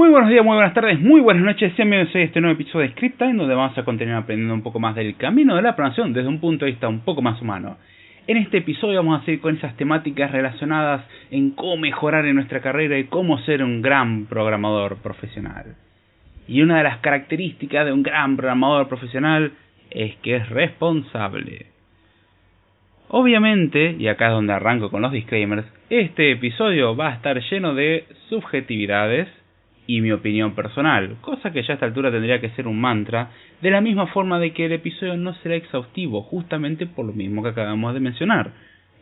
Muy buenos días, muy buenas tardes, muy buenas noches. Sean bienvenidos a este nuevo episodio de Script Time, donde vamos a continuar aprendiendo un poco más del camino de la programación desde un punto de vista un poco más humano. En este episodio vamos a seguir con esas temáticas relacionadas en cómo mejorar en nuestra carrera y cómo ser un gran programador profesional. Y una de las características de un gran programador profesional es que es responsable. Obviamente, y acá es donde arranco con los disclaimers, este episodio va a estar lleno de subjetividades y mi opinión personal, cosa que ya a esta altura tendría que ser un mantra, de la misma forma de que el episodio no será exhaustivo, justamente por lo mismo que acabamos de mencionar.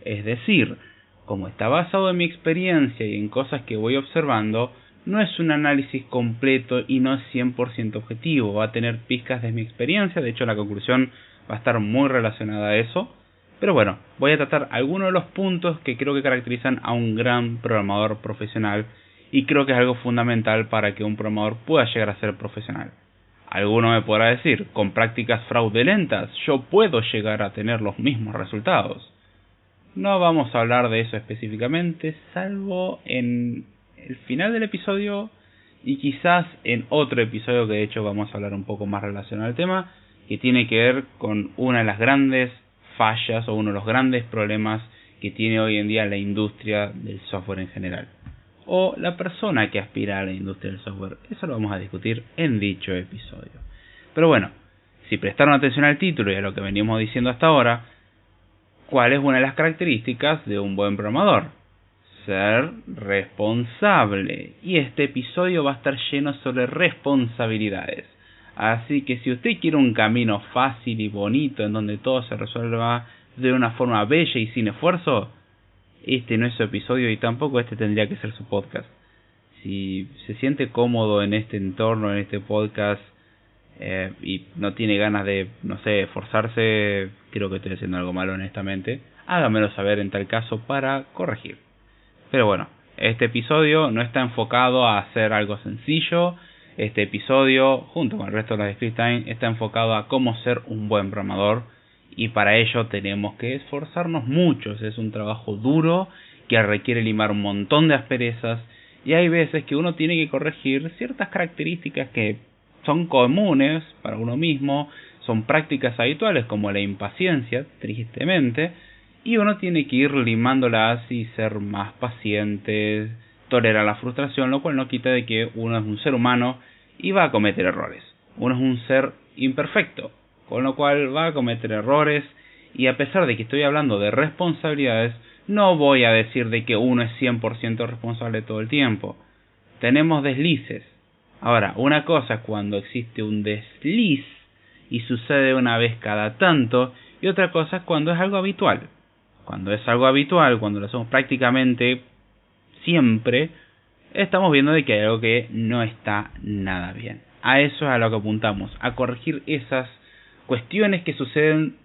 Es decir, como está basado en mi experiencia y en cosas que voy observando, no es un análisis completo y no es 100% objetivo, va a tener pizcas de mi experiencia, de hecho la conclusión va a estar muy relacionada a eso. Pero bueno, voy a tratar algunos de los puntos que creo que caracterizan a un gran programador profesional y creo que es algo fundamental para que un programador pueda llegar a ser profesional. Alguno me podrá decir, con prácticas fraudulentas yo puedo llegar a tener los mismos resultados. No vamos a hablar de eso específicamente, salvo en el final del episodio y quizás en otro episodio que de hecho vamos a hablar un poco más relacionado al tema, que tiene que ver con una de las grandes fallas o uno de los grandes problemas que tiene hoy en día la industria del software en general, o la persona que aspira a la industria del software. Eso lo vamos a discutir en dicho episodio. Pero bueno, si prestaron atención al título y a lo que venimos diciendo hasta ahora, ¿cuál es una de las características de un buen programador? Ser responsable. Y este episodio va a estar lleno sobre responsabilidades. Así que si usted quiere un camino fácil y bonito en donde todo se resuelva de una forma bella y sin esfuerzo, este no es su episodio y tampoco este tendría que ser su podcast. Si se siente cómodo en este entorno, en este podcast, y no tiene ganas de, no sé, esforzarse, creo que estoy haciendo algo malo honestamente, hágamelo saber en tal caso para corregir. Pero bueno, este episodio no está enfocado a hacer algo sencillo. Este episodio, junto con el resto de los Script Time, está enfocado a cómo ser un buen programador. Y para ello tenemos que esforzarnos mucho. Es un trabajo duro que requiere limar un montón de asperezas. Y hay veces que uno tiene que corregir ciertas características que son comunes para uno mismo. Son prácticas habituales como la impaciencia, tristemente. Y uno tiene que ir limándolas y ser más paciente, tolerar la frustración, lo cual no quita de que uno es un ser humano y va a cometer errores. Uno es un ser imperfecto, con lo cual va a cometer errores, y a pesar de que estoy hablando de responsabilidades, no voy a decir de que uno es 100% responsable todo el tiempo. Tenemos deslices. Ahora, una cosa es cuando existe un desliz y sucede una vez cada tanto, y otra cosa es cuando es algo habitual. Cuando es algo habitual, cuando lo hacemos prácticamente siempre, estamos viendo de que hay algo que no está nada bien. A eso es a lo que apuntamos, a corregir esas cuestiones que suceden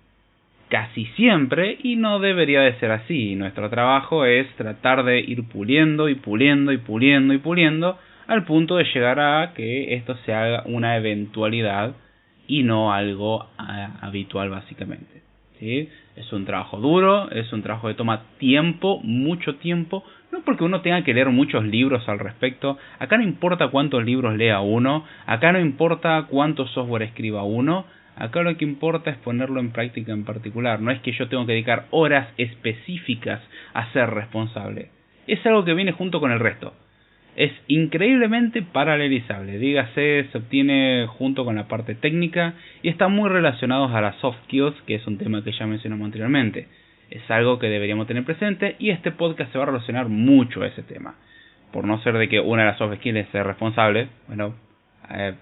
casi siempre y no debería de ser así. Nuestro trabajo es tratar de ir puliendo y puliendo y puliendo y puliendo al punto de llegar a que esto se haga una eventualidad y no algo habitual básicamente. ¿Sí? Es un trabajo duro, es un trabajo que toma tiempo, mucho tiempo, no porque uno tenga que leer muchos libros al respecto. Acá no importa cuántos libros lea uno, acá no importa cuánto software escriba uno, acá lo que importa es ponerlo en práctica en particular. No es que yo tengo que dedicar horas específicas a ser responsable, es algo que viene junto con el resto. Es increíblemente paralelizable, dígase, se obtiene junto con la parte técnica y está muy relacionados a las soft skills, que es un tema que ya mencionamos anteriormente. Es algo que deberíamos tener presente y este podcast se va a relacionar mucho a ese tema. Por no ser de que una de las soft skills es ser responsable, bueno,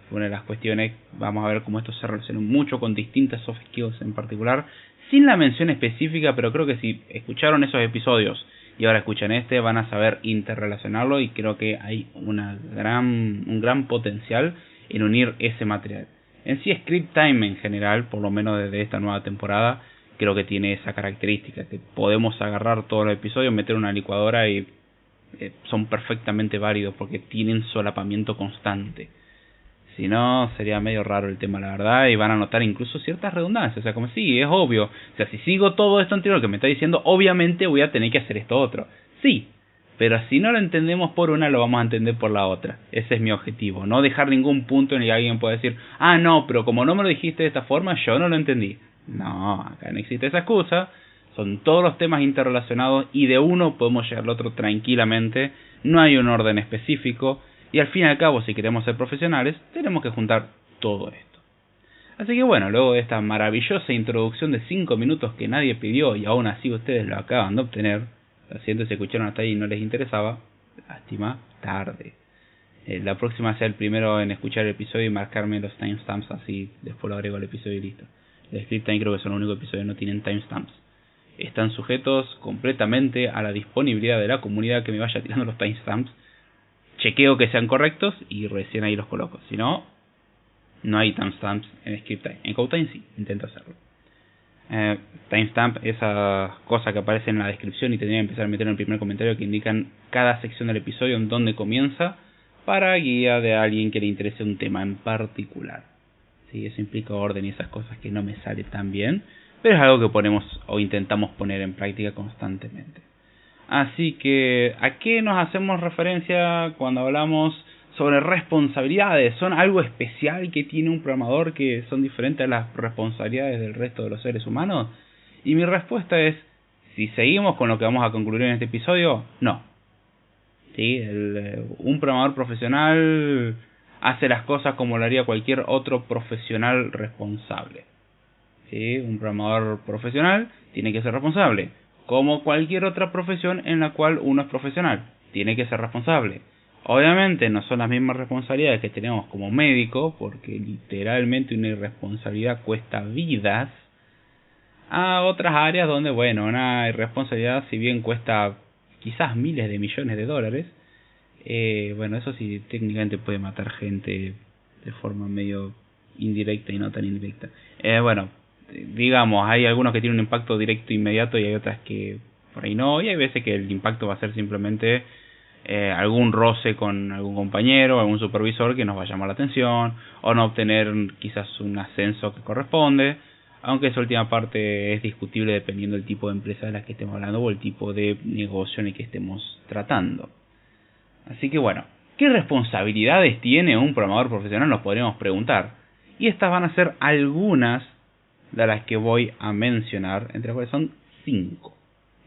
una de las cuestiones, vamos a ver cómo esto se relaciona mucho con distintas soft skills en particular, sin la mención específica, pero creo que si escucharon esos episodios y ahora escuchan este, van a saber interrelacionarlo y creo que hay un gran potencial en unir ese material. En sí, Script Time en general, por lo menos desde esta nueva temporada, creo que tiene esa característica, que podemos agarrar todos los episodios, meter una licuadora y son perfectamente válidos porque tienen solapamiento constante. Si no, sería medio raro el tema, la verdad, y van a notar incluso ciertas redundancias. O sea, como sí, es obvio. O sea, si sigo todo esto anterior que me está diciendo, obviamente voy a tener que hacer esto otro. Sí, Pero si no lo entendemos por una, lo vamos a entender por la otra. Ese es mi objetivo. No dejar ningún punto en el que alguien pueda decir, ah, no, pero como no me lo dijiste de esta forma, yo no lo entendí. No, acá no existe esa excusa. Son todos los temas interrelacionados y de uno podemos llegar al otro tranquilamente. No hay un orden específico. Y al fin y al cabo, si queremos ser profesionales, tenemos que juntar todo esto. Así que bueno, luego de esta maravillosa introducción de 5 minutos que nadie pidió y aún así ustedes lo acaban de obtener, lo siento si escucharon hasta ahí y no les interesaba, lástima, tarde. La próxima sea el primero en escuchar el episodio y marcarme los timestamps, así después lo agrego al episodio y listo. El script time creo que son los únicos episodios que no tienen timestamps. Están sujetos completamente a la disponibilidad de la comunidad que me vaya tirando los timestamps. Chequeo que sean correctos y recién ahí los coloco. Si no, no hay timestamps en script time. En CodeTime sí, intento hacerlo. Timestamp, esa cosa que aparece en la descripción y tendría que empezar a meter en el primer comentario que indican cada sección del episodio en dónde comienza para guía de alguien que le interese un tema en particular. Sí, eso implica orden y esas cosas que no me sale tan bien, pero es algo que ponemos o intentamos poner en práctica constantemente. Así que, ¿a qué nos hacemos referencia cuando hablamos sobre responsabilidades? ¿Son algo especial que tiene un programador que son diferentes a las responsabilidades del resto de los seres humanos? Y mi respuesta es, si seguimos con lo que vamos a concluir en este episodio, no. ¿Sí? Un programador profesional hace las cosas como lo haría cualquier otro profesional responsable. ¿Sí? Un programador profesional tiene que ser responsable, como cualquier otra profesión en la cual uno es profesional, tiene que ser responsable. Obviamente no son las mismas responsabilidades que tenemos como médico, porque literalmente una irresponsabilidad cuesta vidas, a otras áreas donde, bueno, una irresponsabilidad, si bien cuesta quizás miles de millones de dólares, bueno, eso sí técnicamente puede matar gente de forma medio indirecta y no tan indirecta. Bueno, digamos, hay algunos que tienen un impacto directo inmediato y hay otras que por ahí no, y hay veces que el impacto va a ser simplemente algún roce con algún compañero, algún supervisor que nos va a llamar la atención, o no obtener quizás un ascenso que corresponde, aunque esa última parte es discutible dependiendo del tipo de empresa de la que estemos hablando o el tipo de negocio en el que estemos tratando. Así que bueno, ¿qué responsabilidades tiene un programador profesional? Nos podríamos preguntar. Y estas van a ser algunas de las que voy a mencionar, entre las cuales son 5.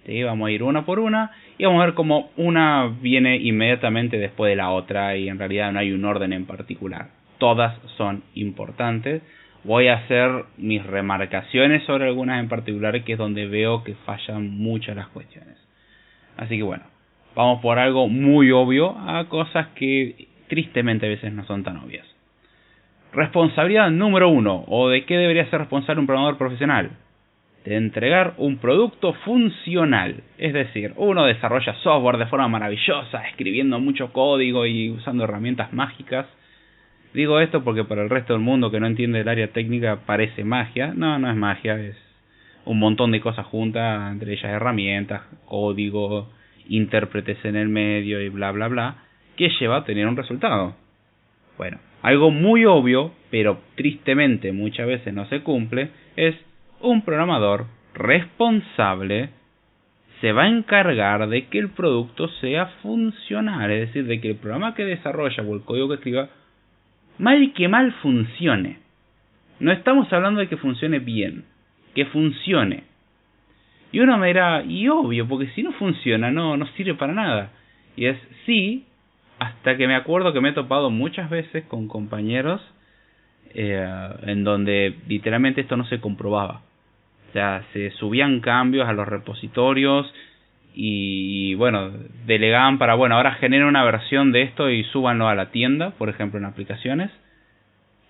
¿Sí? Vamos a ir una por una y vamos a ver cómo una viene inmediatamente después de la otra y en realidad no hay un orden en particular. Todas son importantes. Voy a hacer mis remarcaciones sobre algunas en particular, que es donde veo que fallan muchas las cuestiones. Así que bueno, vamos por algo muy obvio a cosas que tristemente a veces no son tan obvias. Responsabilidad número 1, o de qué debería ser responsable un programador profesional: de entregar un producto funcional. Es decir, uno desarrolla software de forma maravillosa, escribiendo mucho código y usando herramientas mágicas. Digo esto porque para el resto del mundo que no entiende el área técnica parece magia. No, no es magia, es un montón de cosas juntas, entre ellas herramientas, código, intérpretes en el medio y bla bla bla, que lleva a tener un resultado. Bueno, algo muy obvio, pero tristemente muchas veces no se cumple, es un programador responsable se va a encargar de que el producto sea funcional, es decir, de que el programa que desarrolla o el código que escriba, mal que mal funcione. No estamos hablando de que funcione bien, que funcione. Y uno me dirá, y obvio, porque si no funciona no sirve para nada. Y es sí, hasta que me acuerdo que me he topado muchas veces con compañeros en donde literalmente esto no se comprobaba. O sea, se subían cambios a los repositorios y bueno, delegaban para, bueno, ahora generen una versión de esto y súbanlo a la tienda, por ejemplo en aplicaciones,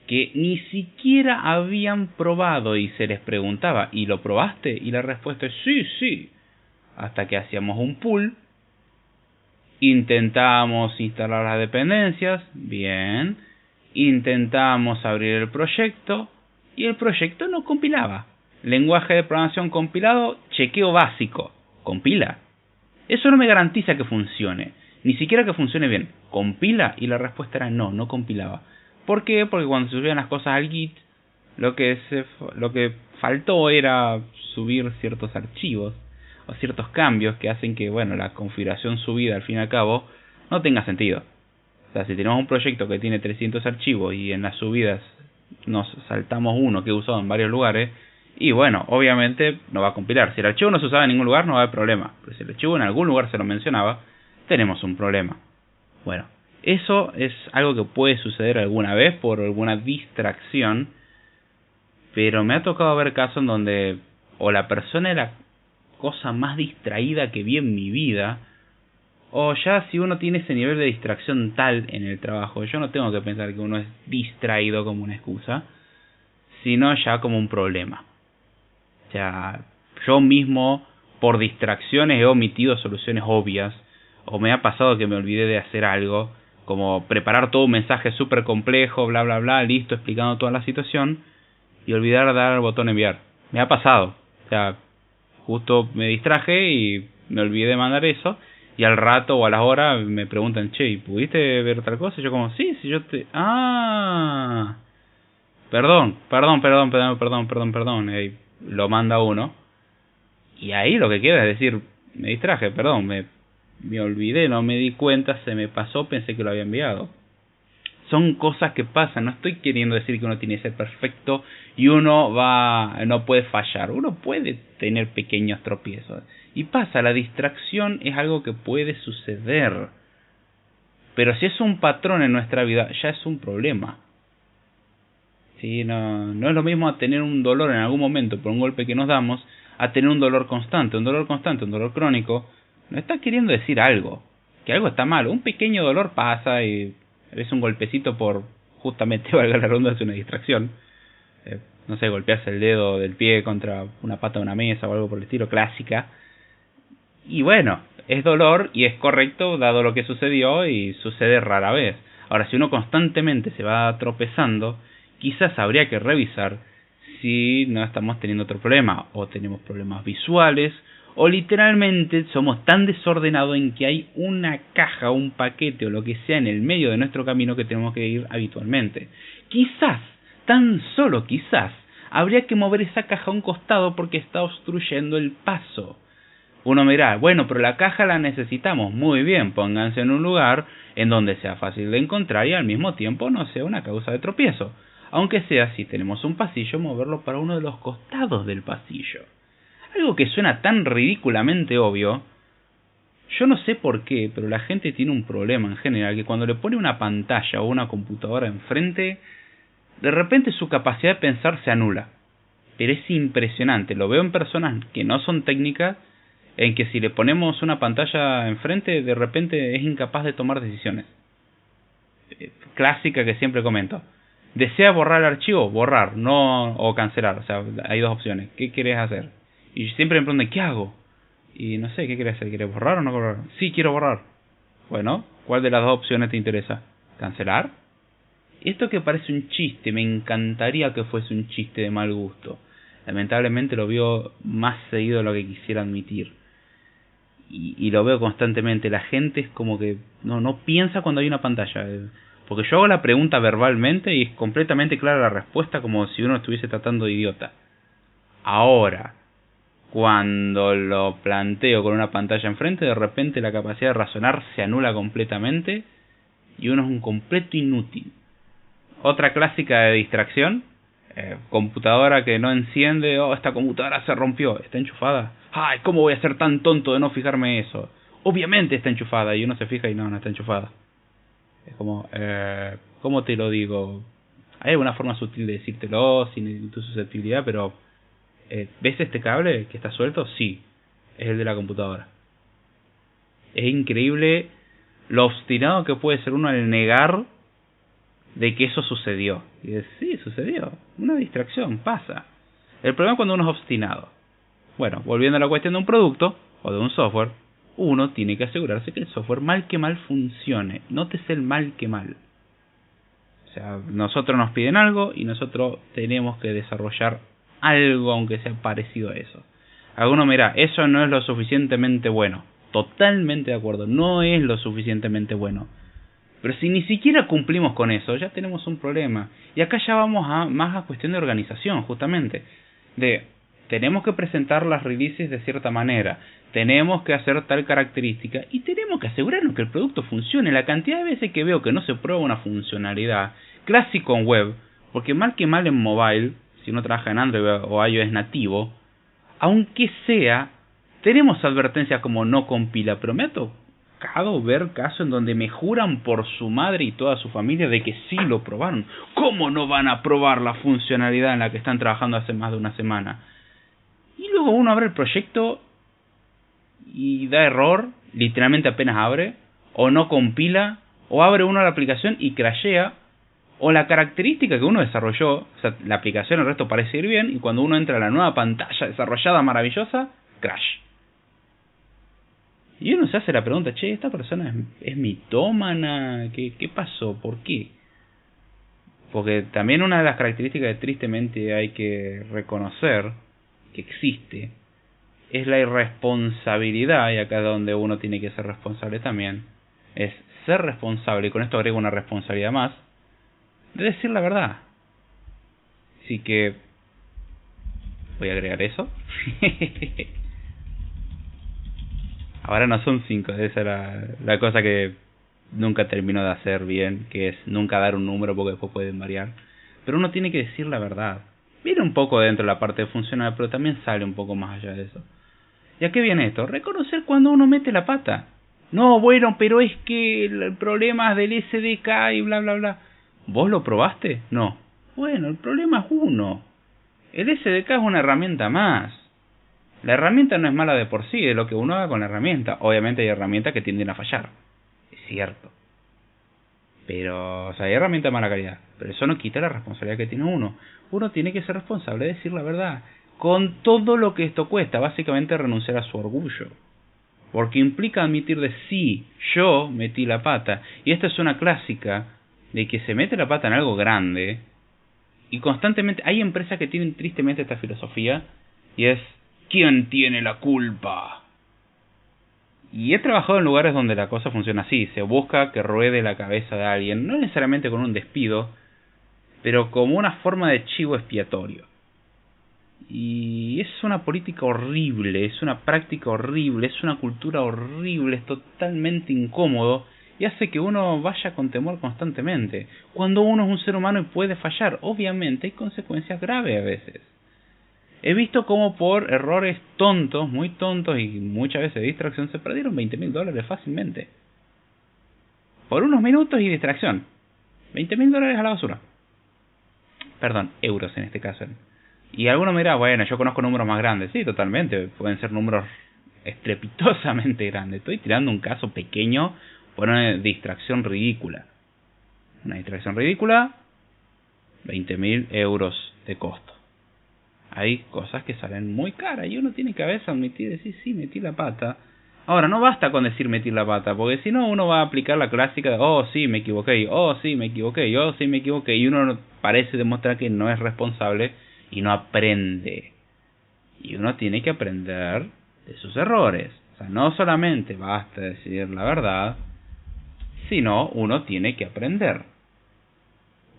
que ni siquiera habían probado y se les preguntaba, ¿y lo probaste? Y la respuesta es sí. Hasta que hacíamos un pull, intentábamos instalar las dependencias, bien, intentábamos abrir el proyecto y el proyecto no compilaba. Lenguaje de programación compilado, chequeo básico, compila. Eso no me garantiza que funcione, ni siquiera que funcione bien. ¿Compila? Y la respuesta era no compilaba. ¿Por qué? Porque cuando se subían las cosas al Git, lo que faltó era subir ciertos archivos. o ciertos cambios que hacen que, bueno, la configuración subida al fin y al cabo no tenga sentido. O sea, si tenemos un proyecto que tiene 300 archivos y en las subidas nos saltamos uno que he usado en varios lugares, y bueno, obviamente no va a compilar. Si el archivo no se usaba en ningún lugar no va a haber problema, pero si el archivo en algún lugar se lo mencionaba, tenemos un problema. Bueno, eso es algo que puede suceder alguna vez por alguna distracción, pero me ha tocado ver casos en donde o la persona era cosa más distraída que vi en mi vida, o ya si uno tiene ese nivel de distracción tal en el trabajo, yo no tengo que pensar que uno es distraído como una excusa, sino ya como un problema. O sea, yo mismo por distracciones he omitido soluciones obvias, o me ha pasado que me olvidé de hacer algo, como preparar todo un mensaje súper complejo, bla bla bla, listo, explicando toda la situación, y olvidar de dar al botón enviar. Me ha pasado. O sea, justo me distraje y me olvidé de mandar eso, y al rato o a las horas me preguntan, che, ¿pudiste ver otra cosa? Y yo como, sí, yo te... Perdón. Lo manda uno. Y ahí lo que queda es decir, me distraje, perdón, me olvidé, no me di cuenta, se me pasó, pensé que lo había enviado. Son cosas que pasan, no estoy queriendo decir que uno tiene que ser perfecto y uno no puede fallar, uno puede tener pequeños tropiezos. Y pasa, la distracción es algo que puede suceder. Pero si es un patrón en nuestra vida, ya es un problema. ¿Sí? No es lo mismo a tener un dolor en algún momento por un golpe que nos damos, a tener un dolor constante. Un dolor crónico, no está queriendo decir algo, que algo está mal. Un pequeño dolor pasa y es un golpecito por, justamente, valga la redundancia, una distracción. No sé, golpearse el dedo del pie contra una pata de una mesa o algo por el estilo, clásica. Y bueno, es dolor y es correcto dado lo que sucedió y sucede rara vez. Ahora, si uno constantemente se va tropezando, quizás habría que revisar si no estamos teniendo otro problema, o tenemos problemas visuales, o literalmente somos tan desordenados en que hay una caja, un paquete o lo que sea en el medio de nuestro camino que tenemos que ir habitualmente. Quizás, tan solo quizás, habría que mover esa caja a un costado porque está obstruyendo el paso. Uno me dirá, bueno, pero la caja la necesitamos. Muy bien, pónganse en un lugar en donde sea fácil de encontrar y al mismo tiempo no sea una causa de tropiezo. Aunque sea, si tenemos un pasillo, moverlo para uno de los costados del pasillo. Algo que suena tan ridículamente obvio, yo no sé por qué, pero la gente tiene un problema en general, que cuando le pone una pantalla o una computadora enfrente, de repente su capacidad de pensar se anula. Pero es impresionante, lo veo en personas que no son técnicas, en que si le ponemos una pantalla enfrente, de repente es incapaz de tomar decisiones. Clásica que siempre comento. ¿Desea borrar el archivo? Borrar, no o cancelar. O sea, hay dos opciones. ¿Qué querés hacer? Y siempre me preguntan, ¿qué hago? Y no sé, ¿qué querés hacer? ¿Querés borrar o no borrar? Sí, quiero borrar. Bueno, ¿cuál de las dos opciones te interesa? ¿Cancelar? Esto que parece un chiste, me encantaría que fuese un chiste de mal gusto. Lamentablemente lo veo más seguido de lo que quisiera admitir. Y lo veo constantemente. La gente es como que no piensa cuando hay una pantalla. Porque yo hago la pregunta verbalmente y es completamente clara la respuesta, como si uno estuviese tratando de idiota. Ahora, cuando lo planteo con una pantalla enfrente, de repente la capacidad de razonar se anula completamente y uno es un completo inútil. Otra clásica de distracción, computadora que no enciende, esta computadora se rompió, está enchufada. Ay, ¿cómo voy a ser tan tonto de no fijarme eso? Obviamente está enchufada, y uno se fija y no está enchufada. Es como, ¿cómo te lo digo? Hay alguna forma sutil de decírtelo sin tu susceptibilidad, pero ¿ves este cable que está suelto? Sí, es el de la computadora. Es increíble lo obstinado que puede ser uno al negar de que eso sucedió. Y dices, sí, sucedió, una distracción, pasa. El problema es cuando uno es obstinado. Bueno, volviendo a la cuestión de un producto o de un software, uno tiene que asegurarse que el software mal que mal funcione. Nótese el mal que mal. O sea, nosotros nos piden algo y nosotros tenemos que desarrollar algo aunque sea parecido a eso. Alguno me dirá, eso no es lo suficientemente bueno. Totalmente de acuerdo, no es lo suficientemente bueno. Pero si ni siquiera cumplimos con eso, ya tenemos un problema. Y acá ya vamos más a cuestión de organización, justamente. Tenemos que presentar las releases de cierta manera. tenemos que hacer tal característica y tenemos que asegurarnos que el producto funcione. La cantidad de veces que veo que no se prueba una funcionalidad, clásico en web, porque mal que mal en mobile, si uno trabaja en Android o iOS nativo, aunque sea, tenemos advertencias como no compila, pero me ha tocado ver casos en donde me juran por su madre y toda su familia de que sí lo probaron. ¿Cómo no van a probar la funcionalidad en la que están trabajando hace más de una semana? Y luego uno abre el proyecto y da error, literalmente apenas abre, o no compila, o abre uno la aplicación y crashea, o la característica que uno desarrolló, o sea, la aplicación, el resto parece ir bien, y cuando uno entra a la nueva pantalla desarrollada maravillosa, crash. Y uno se hace la pregunta, che, ¿esta persona es mitómana? ¿Qué pasó? ¿Por qué? Porque también una de las características que tristemente hay que reconocer que existe es la irresponsabilidad, y acá es donde uno tiene que ser responsable también, es ser responsable, y con esto agrego una responsabilidad más, de decir la verdad. Así que voy a agregar eso. Ahora no son 5, esa era la cosa que nunca termino de hacer bien, que es nunca dar un número porque después pueden variar. Pero uno tiene que decir la verdad. Viene un poco dentro de la parte de funcional, pero también sale un poco más allá de eso. ¿Y a qué viene esto? Reconocer cuando uno mete la pata. No, bueno, pero es que el problema es del SDK y bla bla bla. ¿Vos lo probaste? No. Bueno, el problema es uno. El SDK es una herramienta más. La herramienta no es mala de por sí, es lo que uno haga con la herramienta. Obviamente hay herramientas que tienden a fallar. Es cierto. Pero, o sea, hay herramientas de mala calidad. Pero eso no quita la responsabilidad que tiene uno. Uno tiene que ser responsable de decir la verdad. Con todo lo que esto cuesta, básicamente renunciar a su orgullo. Porque implica admitir de sí, yo metí la pata. Y esta es una clásica de que se mete la pata en algo grande. Y constantemente, hay empresas que tienen tristemente esta filosofía. Y es, ¿quién tiene la culpa? Y he trabajado en lugares donde la cosa funciona así. Se busca que ruede la cabeza de alguien. No necesariamente con un despido, pero como una forma de chivo expiatorio. Y es una política horrible, es una práctica horrible, es una cultura horrible, es totalmente incómodo y hace que uno vaya con temor constantemente. Cuando uno es un ser humano y puede fallar, obviamente hay consecuencias graves a veces. He visto cómo por errores tontos, muy tontos y muchas veces de distracción se perdieron $20.000 fácilmente. Por unos minutos y distracción. $20.000 a la basura. Perdón, euros en este caso. Y alguno me dirá, bueno, yo conozco números más grandes. Sí, totalmente, pueden ser números estrepitosamente grandes. Estoy tirando un caso pequeño por una distracción ridícula. Una distracción ridícula, 20.000 euros de costo. Hay cosas que salen muy caras y uno tiene que a veces admitir, decir, sí, metí la pata. Ahora, no basta con decir metí la pata, porque si no uno va a aplicar la clásica de, oh, sí, me equivoqué, oh, sí, me equivoqué, oh, sí, me equivoqué, y uno parece demostrar que no es responsable y no aprende. Y uno tiene que aprender de sus errores. O sea, no solamente basta decir la verdad, sino uno tiene que aprender.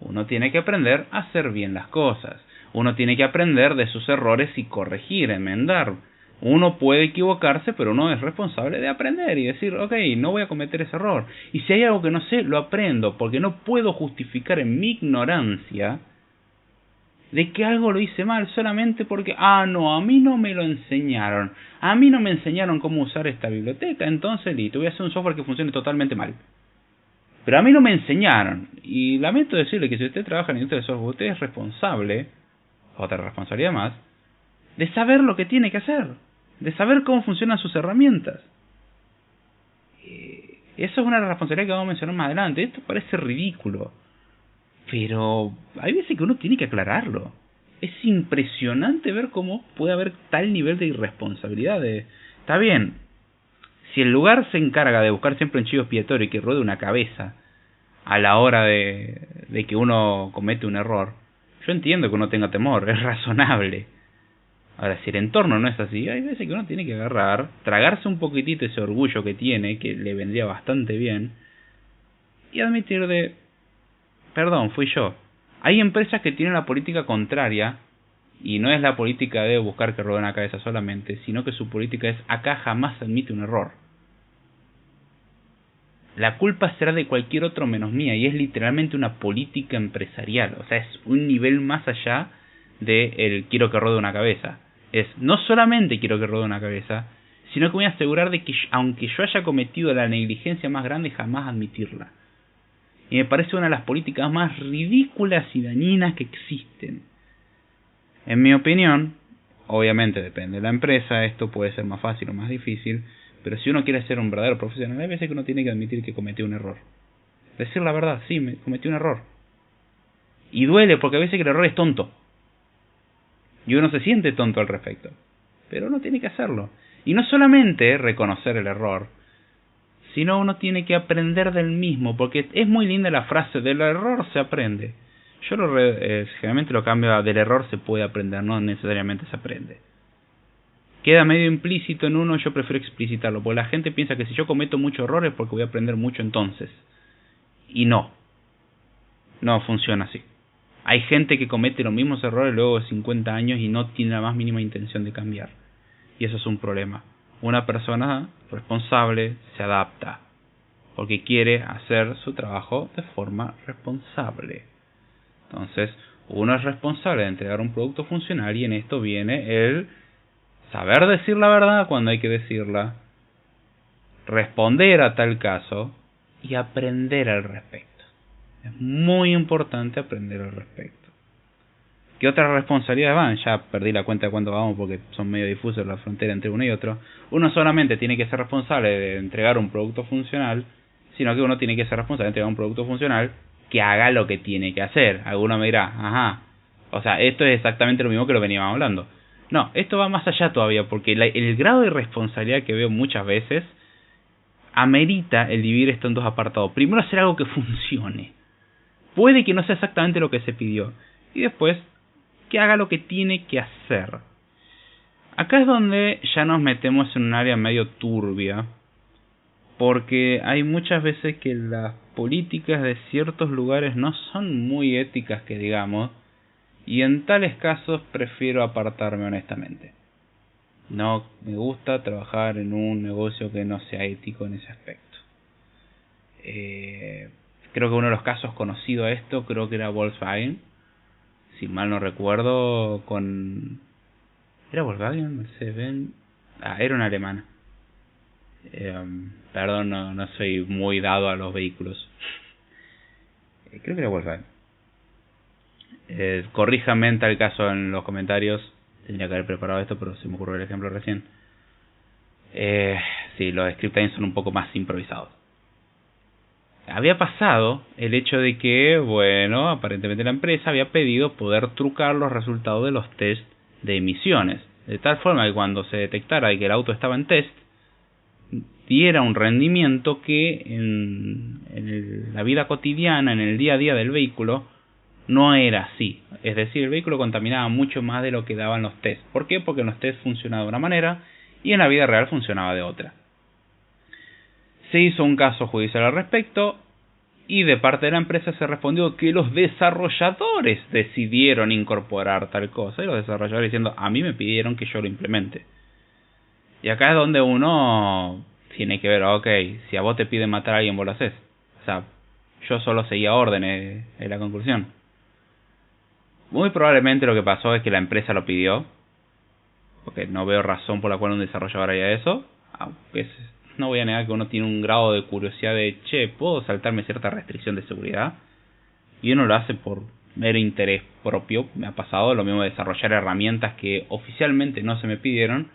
Uno tiene que aprender a hacer bien las cosas. Uno tiene que aprender de sus errores y corregir, enmendar. Uno puede equivocarse, pero uno es responsable de aprender y decir, ok, no voy a cometer ese error. Y si hay algo que no sé, lo aprendo, porque no puedo justificar en mi ignorancia de que algo lo hice mal solamente porque, no, a mí no me lo enseñaron. A mí no me enseñaron cómo usar esta biblioteca, entonces listo, voy a hacer un software que funcione totalmente mal. Pero a mí no me enseñaron. Y lamento decirle que si usted trabaja en la industria de software, usted es responsable, otra responsabilidad más, de saber lo que tiene que hacer, de saber cómo funcionan sus herramientas. Eso es una responsabilidad que vamos a mencionar más adelante. Esto parece ridículo, pero hay veces que uno tiene que aclararlo. Es impresionante ver cómo puede haber tal nivel de irresponsabilidad. Está bien, si el lugar se encarga de buscar siempre un chivo expiatorio y que ruede una cabeza a la hora de que uno comete un error, yo entiendo que uno tenga temor, es razonable. Ahora, si el entorno no es así, hay veces que uno tiene que agarrar, tragarse un poquitito ese orgullo que tiene, que le vendría bastante bien, y admitir de, perdón, fui yo. Hay empresas que tienen la política contraria Y no es la política de buscar que rodee una cabeza solamente, sino que su política es: acá jamás admite un error. La culpa será de cualquier otro menos mía, y es literalmente una política empresarial. O sea, es un nivel más allá de el quiero que rodee una cabeza. Es no solamente quiero que rodee una cabeza, sino que voy a asegurar de que aunque yo haya cometido la negligencia más grande, jamás admitirla. Y me parece una de las políticas más ridículas y dañinas que existen. En mi opinión, obviamente depende de la empresa, esto puede ser más fácil o más difícil, pero si uno quiere ser un verdadero profesional, hay veces que uno tiene que admitir que cometió un error. Decir la verdad: sí, cometí un error. Y duele, porque a veces que el error es tonto. Y uno se siente tonto al respecto. Pero uno tiene que hacerlo. Y no solamente reconocer el error, sino uno tiene que aprender del mismo, porque es muy linda la frase: del error se aprende. Yo generalmente lo cambio a: del error se puede aprender, no necesariamente se aprende. Queda medio implícito en uno, yo prefiero explicitarlo, porque la gente piensa que si yo cometo muchos errores porque voy a aprender mucho entonces. Y no funciona así. Hay gente que comete los mismos errores luego de 50 años y no tiene la más mínima intención de cambiar. Y eso es un problema. Una persona responsable se adapta porque quiere hacer su trabajo de forma responsable. Entonces, uno es responsable de entregar un producto funcional, y en esto viene el saber decir la verdad cuando hay que decirla, responder a tal caso y aprender al respecto. Es muy importante aprender al respecto. ¿Qué otras responsabilidades van? Ya perdí la cuenta de cuánto vamos porque son medio difusos la frontera entre uno y otro. Uno solamente tiene que ser responsable de entregar un producto funcional, sino que uno tiene que ser responsable de entregar un producto funcional que haga lo que tiene que hacer. Alguno me dirá: ajá, o sea, esto es exactamente lo mismo que lo veníamos hablando. No, esto va más allá todavía, porque el grado de responsabilidad que veo muchas veces amerita el dividir esto en dos apartados. Primero, hacer algo que funcione. Puede que no sea exactamente lo que se pidió. Y después, que haga lo que tiene que hacer. Acá es donde ya nos metemos en un área medio turbia, porque hay muchas veces que las políticas de ciertos lugares no son muy éticas, que digamos, y en tales casos prefiero apartarme honestamente. No me gusta trabajar en un negocio que no sea ético en ese aspecto. Creo que uno de los casos conocidos a esto, creo que era Volkswagen, si mal no recuerdo, ¿era Volkswagen? Mercedes-Benz. Era una alemana. Perdón, no soy muy dado a los vehículos. Creo que era Volkswagen. Corríjame en tal caso en los comentarios. Tendría que haber preparado esto, pero se me ocurrió el ejemplo recién. Sí, los script times son un poco más improvisados. Había pasado el hecho de que, bueno, aparentemente la empresa había pedido poder trucar los resultados de los test de emisiones, de tal forma que cuando se detectara que el auto estaba en test, diera un rendimiento que en la vida cotidiana, en el día a día del vehículo, no era así. Es decir, el vehículo contaminaba mucho más de lo que daban los test. ¿Por qué? Porque en los test funcionaba de una manera y en la vida real funcionaba de otra. Se hizo un caso judicial al respecto y de parte de la empresa se respondió que los desarrolladores decidieron incorporar tal cosa, y los desarrolladores diciendo: a mí me pidieron que yo lo implemente. Y acá es donde uno tiene que ver: ok, si a vos te piden matar a alguien, vos lo haces. O sea, yo solo seguía órdenes, es la conclusión. Muy probablemente lo que pasó es que la empresa lo pidió, porque no veo razón por la cual un desarrollador haría eso, aunque no voy a negar que uno tiene un grado de curiosidad de: che, ¿puedo saltarme cierta restricción de seguridad? Y uno lo hace por mero interés propio. Me ha pasado lo mismo de desarrollar herramientas que oficialmente no se me pidieron,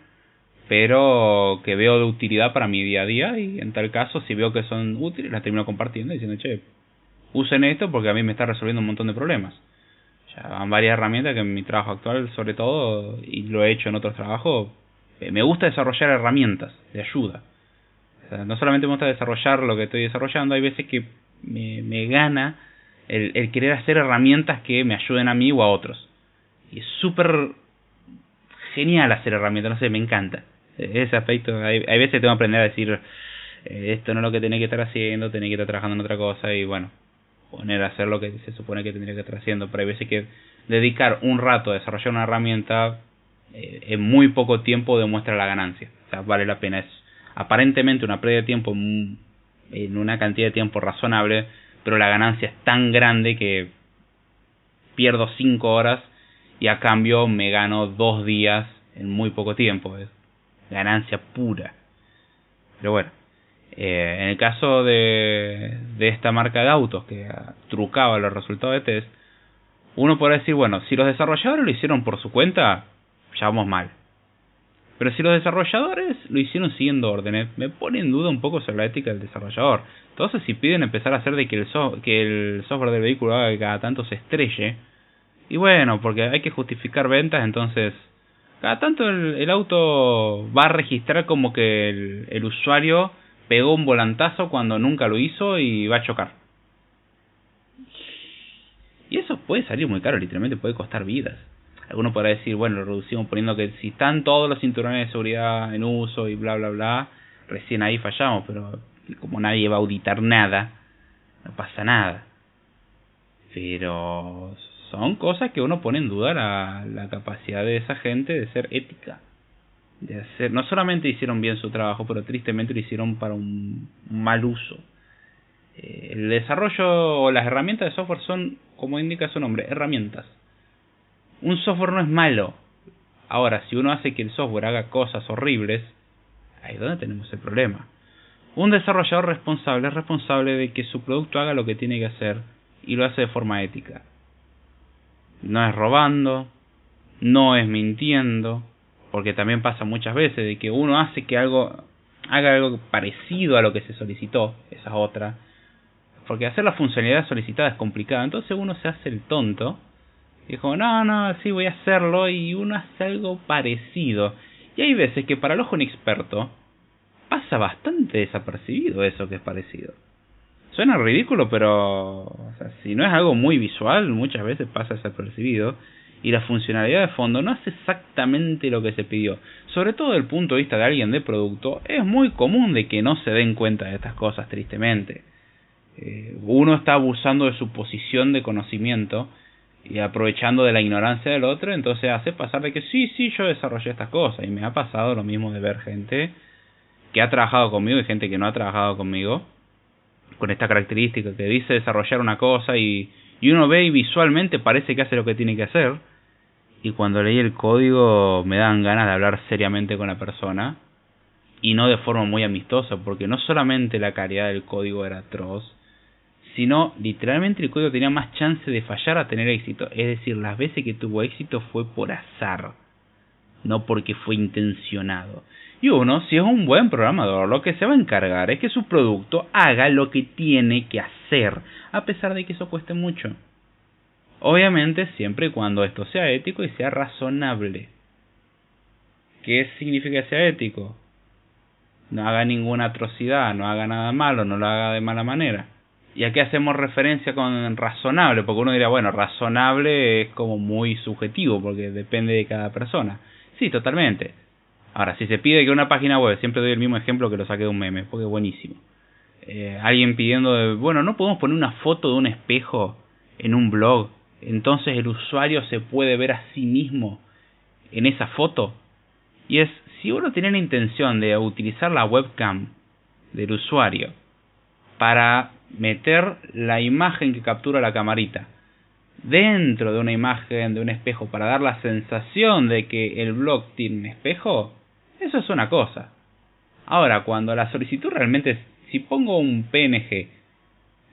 pero que veo de utilidad para mi día a día, y en tal caso, si veo que son útiles, las termino compartiendo diciendo: che, usen esto porque a mí me está resolviendo un montón de problemas. Ya van varias herramientas que en mi trabajo actual, sobre todo, y lo he hecho en otros trabajos, me gusta desarrollar herramientas de ayuda. O sea, no solamente me gusta desarrollar lo que estoy desarrollando, hay veces que me gana el querer hacer herramientas que me ayuden a mí o a otros. Y es súper genial hacer herramientas, no sé, me encanta. Ese aspecto, hay veces tengo que aprender a decir: esto no es lo que tenés que estar haciendo, tenés que estar trabajando en otra cosa, y bueno, poner a hacer lo que se supone que tendría que estar haciendo. Pero hay veces que dedicar un rato a desarrollar una herramienta en muy poco tiempo demuestra la ganancia. O sea, vale la pena. Es aparentemente una pérdida de tiempo en una cantidad de tiempo razonable, pero la ganancia es tan grande que pierdo 5 horas y a cambio me gano 2 días en muy poco tiempo. Es ganancia pura. Pero bueno, en el caso de esta marca de autos que trucaba los resultados de test, uno podría decir, bueno, si los desarrolladores lo hicieron por su cuenta, ya vamos mal. Pero si los desarrolladores lo hicieron siguiendo órdenes, me pone en duda un poco sobre la ética del desarrollador. Entonces, si piden empezar a hacer de que el software del vehículo haga que cada tanto se estrelle, y bueno, porque hay que justificar ventas, entonces cada tanto el auto va a registrar como que el usuario pegó un volantazo cuando nunca lo hizo y va a chocar. Y eso puede salir muy caro, literalmente puede costar vidas. Alguno podrá decir, bueno, lo reducimos poniendo que si están todos los cinturones de seguridad en uso y bla bla bla, recién ahí fallamos, pero como nadie va a auditar nada, no pasa nada. Pero son cosas que uno pone en duda la capacidad de esa gente de ser ética. De hacer, no solamente hicieron bien su trabajo, pero tristemente lo hicieron para un mal uso. El desarrollo o las herramientas de software son, como indica su nombre, herramientas. Un software no es malo. Ahora, si uno hace que el software haga cosas horribles, ahí es donde tenemos el problema. Un desarrollador responsable es responsable de que su producto haga lo que tiene que hacer y lo hace de forma ética. No es robando, no es mintiendo, porque también pasa muchas veces de que uno hace que haga algo parecido a lo que se solicitó, esa es otra, porque hacer la funcionalidad solicitada es complicado, entonces uno se hace el tonto y es como, no, sí voy a hacerlo, y uno hace algo parecido, y hay veces que para el ojo inexperto pasa bastante desapercibido eso que es parecido. Suena ridículo, pero o sea, si no es algo muy visual, muchas veces pasa desapercibido. Y la funcionalidad de fondo no hace exactamente lo que se pidió. Sobre todo desde el punto de vista de alguien de producto, es muy común de que no se den cuenta de estas cosas, tristemente. Uno está abusando de su posición de conocimiento y aprovechando de la ignorancia del otro, entonces hace pasar de que sí, yo desarrollé estas cosas. Y me ha pasado lo mismo de ver gente que ha trabajado conmigo y gente que no ha trabajado conmigo, con esta característica que dice desarrollar una cosa y uno ve y visualmente parece que hace lo que tiene que hacer, y cuando leí el código me dan ganas de hablar seriamente con la persona, y no de forma muy amistosa, porque no solamente la calidad del código era atroz, sino literalmente el código tenía más chance de fallar a tener éxito. Es decir, las veces que tuvo éxito fue por azar, no porque fue intencionado. Y uno, si es un buen programador, lo que se va a encargar es que su producto haga lo que tiene que hacer, a pesar de que eso cueste mucho. Obviamente siempre y cuando esto sea ético y sea razonable. ¿Qué significa que sea ético? No haga ninguna atrocidad, no haga nada malo, no lo haga de mala manera. ¿Y a qué hacemos referencia con razonable? Porque uno dirá, bueno, razonable es como muy subjetivo, porque depende de cada persona. Sí, totalmente. Ahora, si se pide que una página web, siempre doy el mismo ejemplo que lo saqué de un meme, porque es buenísimo. Alguien pidiendo, bueno, ¿no podemos poner una foto de un espejo en un blog? Entonces el usuario se puede ver a sí mismo en esa foto. Y es, si uno tiene la intención de utilizar la webcam del usuario para meter la imagen que captura la camarita dentro de una imagen de un espejo para dar la sensación de que el blog tiene un espejo, eso es una cosa. Ahora, cuando la solicitud realmente es, si pongo un PNG,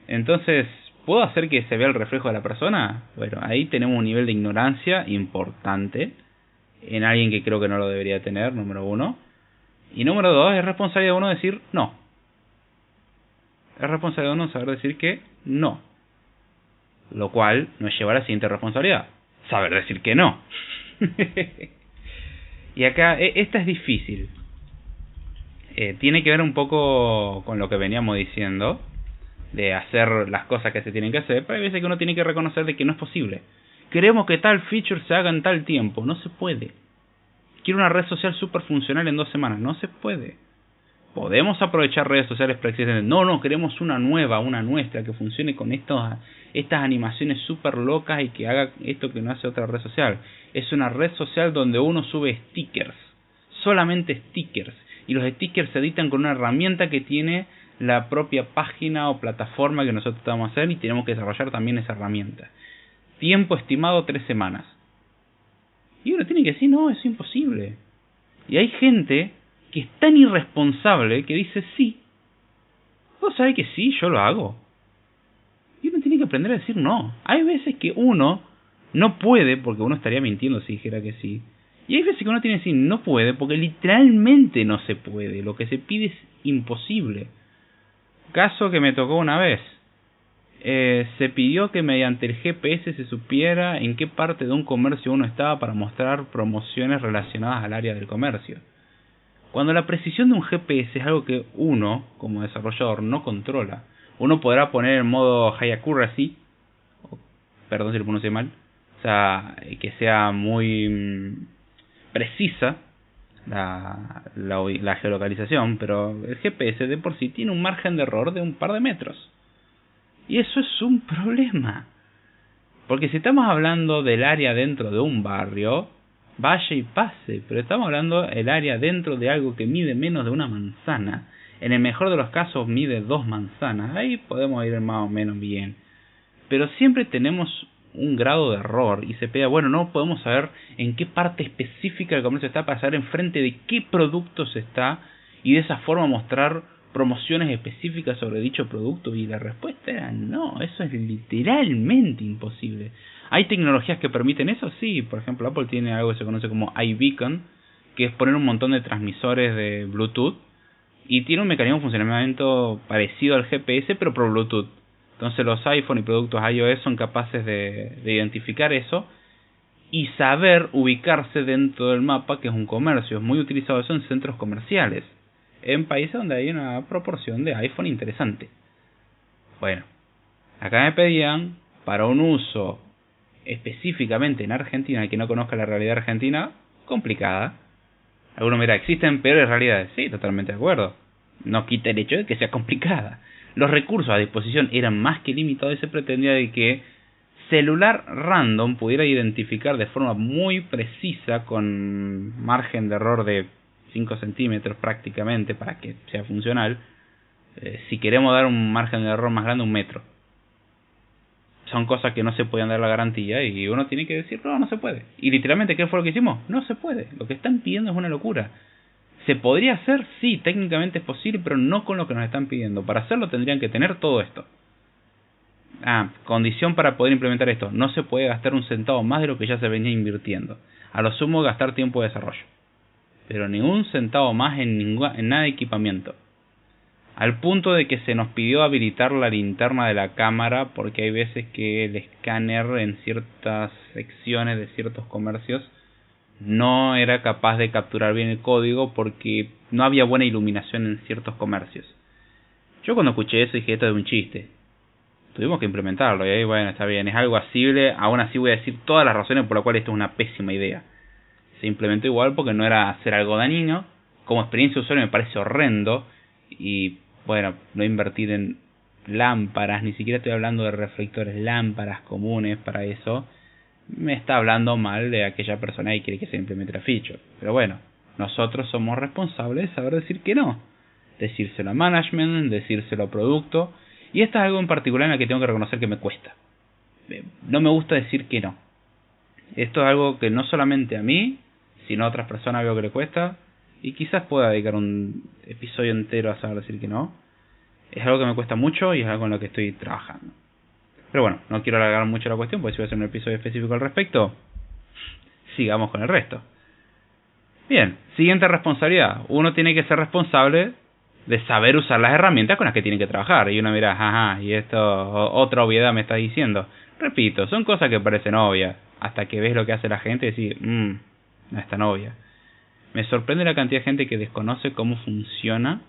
entonces ¿puedo hacer que se vea el reflejo de la persona? Bueno, ahí tenemos un nivel de ignorancia importante en alguien que creo que no lo debería tener, número uno. Y número dos, es responsabilidad de uno decir no. Es responsabilidad de uno saber decir que no. Lo cual nos lleva a la siguiente responsabilidad: saber decir que no. Y acá, esta es difícil. Tiene que ver un poco con lo que veníamos diciendo, de hacer las cosas que se tienen que hacer, pero hay veces que uno tiene que reconocer de que no es posible. Queremos que tal feature se haga en tal tiempo, no se puede. Quiero una red social súper funcional en 2 semanas, no se puede. podemos aprovechar redes sociales preexistentes. No, queremos una nueva, una nuestra, que funcione con estas animaciones súper locas y que haga esto que no hace otra red social. Es una red social donde uno sube stickers, solamente stickers, y los stickers se editan con una herramienta que tiene la propia página o plataforma que nosotros vamos a hacer, y tenemos que desarrollar también esa herramienta. Tiempo estimado 3 semanas. Y uno tiene que decir, no, es imposible. Y hay gente que es tan irresponsable que dice, sí. ¿Vos sabés que sí? Yo lo hago. Y uno tiene que aprender a decir no. Hay veces que uno no puede, porque uno estaría mintiendo si dijera que sí. Y hay veces que uno tiene que decir no puede, porque literalmente no se puede. Lo que se pide es imposible. Caso que me tocó una vez. Se pidió que mediante el GPS se supiera en qué parte de un comercio uno estaba para mostrar promociones relacionadas al área del comercio. Cuando la precisión de un GPS es algo que uno, como desarrollador, no controla. Uno podrá poner en modo high accuracy, perdón si lo pronuncié mal, o sea, que sea muy precisa la geolocalización, pero el GPS de por sí tiene un margen de error de un par de metros. Y eso es un problema. Porque si estamos hablando del área dentro de un barrio, vaya y pase, pero estamos hablando del área dentro de algo que mide menos de una manzana. En el mejor de los casos mide 2 manzanas. Ahí podemos ir más o menos bien. Pero siempre tenemos un grado de error y se pega, bueno, no podemos saber en qué parte específica del comercio está para saber enfrente de qué productos está y de esa forma mostrar promociones específicas sobre dicho producto. Y la respuesta era no, eso es literalmente imposible. ¿Hay tecnologías que permiten eso? Sí, por ejemplo Apple tiene algo que se conoce como iBeacon, que es poner un montón de transmisores de Bluetooth y tiene un mecanismo de funcionamiento parecido al GPS pero por Bluetooth. Entonces los iPhone y productos iOS son capaces de identificar eso y saber ubicarse dentro del mapa que es un comercio. Es muy utilizado eso en centros comerciales, en países donde hay una proporción de iPhone interesante. Bueno, acá me pedían para un uso específicamente en Argentina, el que no conozca la realidad argentina, complicada. Alguno me dirá, ¿existen peores realidades? Sí, totalmente de acuerdo. No quita el hecho de que sea complicada. Los recursos a disposición eran más que limitados y se pretendía de que celular random pudiera identificar de forma muy precisa, con margen de error de 5 centímetros prácticamente para que sea funcional. Si queremos dar un margen de error más grande, 1 metro. Son cosas que no se pueden dar la garantía y uno tiene que decir, no se puede. Y literalmente, ¿qué fue lo que hicimos? No se puede. Lo que están pidiendo es una locura. ¿Se podría hacer? Sí, técnicamente es posible, pero no con lo que nos están pidiendo. Para hacerlo tendrían que tener todo esto. Condición para poder implementar esto. No se puede gastar un centavo más de lo que ya se venía invirtiendo. A lo sumo gastar tiempo de desarrollo. Pero ni un centavo más en nada de equipamiento. Al punto de que se nos pidió habilitar la linterna de la cámara porque hay veces que el escáner en ciertas secciones de ciertos comercios no era capaz de capturar bien el código porque no había buena iluminación en ciertos comercios. Yo cuando escuché eso dije, esto es un chiste. Tuvimos que implementarlo y ahí bueno, está bien, es algo asible. Aún así voy a decir todas las razones por las cuales esto es una pésima idea. Se implementó igual porque no era hacer algo dañino. Como experiencia de usuario me parece horrendo. Y bueno, no invertir en lámparas, ni siquiera estoy hablando de reflectores, lámparas comunes para eso. Me está hablando mal de aquella persona que quiere que se implemente la feature. Pero bueno, nosotros somos responsables de saber decir que no. Decírselo a management, decírselo a producto. Y esto es algo en particular en el que tengo que reconocer que me cuesta. No me gusta decir que no. Esto es algo que no solamente a mí, sino a otras personas veo que le cuesta. Y quizás pueda dedicar un episodio entero a saber decir que no. Es algo que me cuesta mucho y es algo en lo que estoy trabajando. Pero bueno, no quiero alargar mucho la cuestión, porque si voy a hacer un episodio específico al respecto, sigamos con el resto. Bien, siguiente responsabilidad. Uno tiene que ser responsable de saber usar las herramientas con las que tiene que trabajar. Y uno mira, y esto, otra obviedad me está diciendo. Repito, son cosas que parecen obvias, hasta que ves lo que hace la gente y decís, no es tan obvia. Me sorprende la cantidad de gente que desconoce cómo funcionan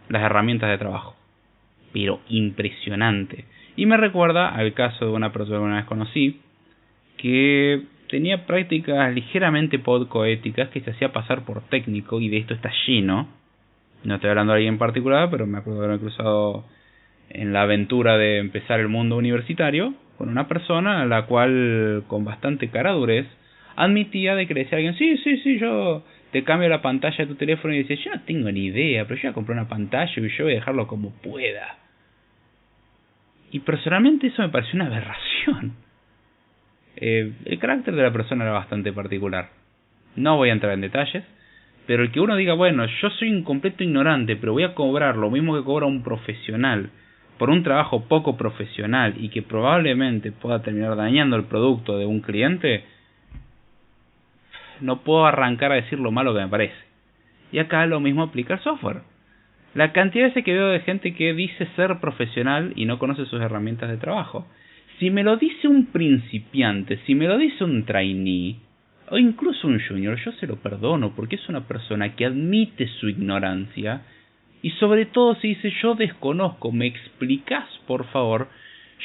las herramientas de trabajo. Pero impresionante. Y me recuerda al caso de una persona que una vez conocí, que tenía prácticas ligeramente poco éticas, que se hacía pasar por técnico, y de esto está lleno. No estoy hablando de alguien en particular, pero me acuerdo de haberme cruzado en la aventura de empezar el mundo universitario con una persona a la cual, con bastante caradurez, admitía de que le decía a alguien, sí, yo te cambio la pantalla de tu teléfono, y dice, yo no tengo ni idea, pero yo voy a comprar una pantalla y yo voy a dejarlo como pueda. Y personalmente eso me pareció una aberración. El carácter de la persona era bastante particular. No voy a entrar en detalles, pero el que uno diga, bueno, yo soy un completo ignorante, pero voy a cobrar lo mismo que cobra un profesional por un trabajo poco profesional y que probablemente pueda terminar dañando el producto de un cliente, no puedo arrancar a decir lo malo que me parece. Y acá lo mismo aplica al software. La cantidad de veces que veo de gente que dice ser profesional y no conoce sus herramientas de trabajo. Si me lo dice un principiante, si me lo dice un trainee, o incluso un junior, yo se lo perdono porque es una persona que admite su ignorancia y sobre todo si dice yo desconozco, ¿me explicás por favor?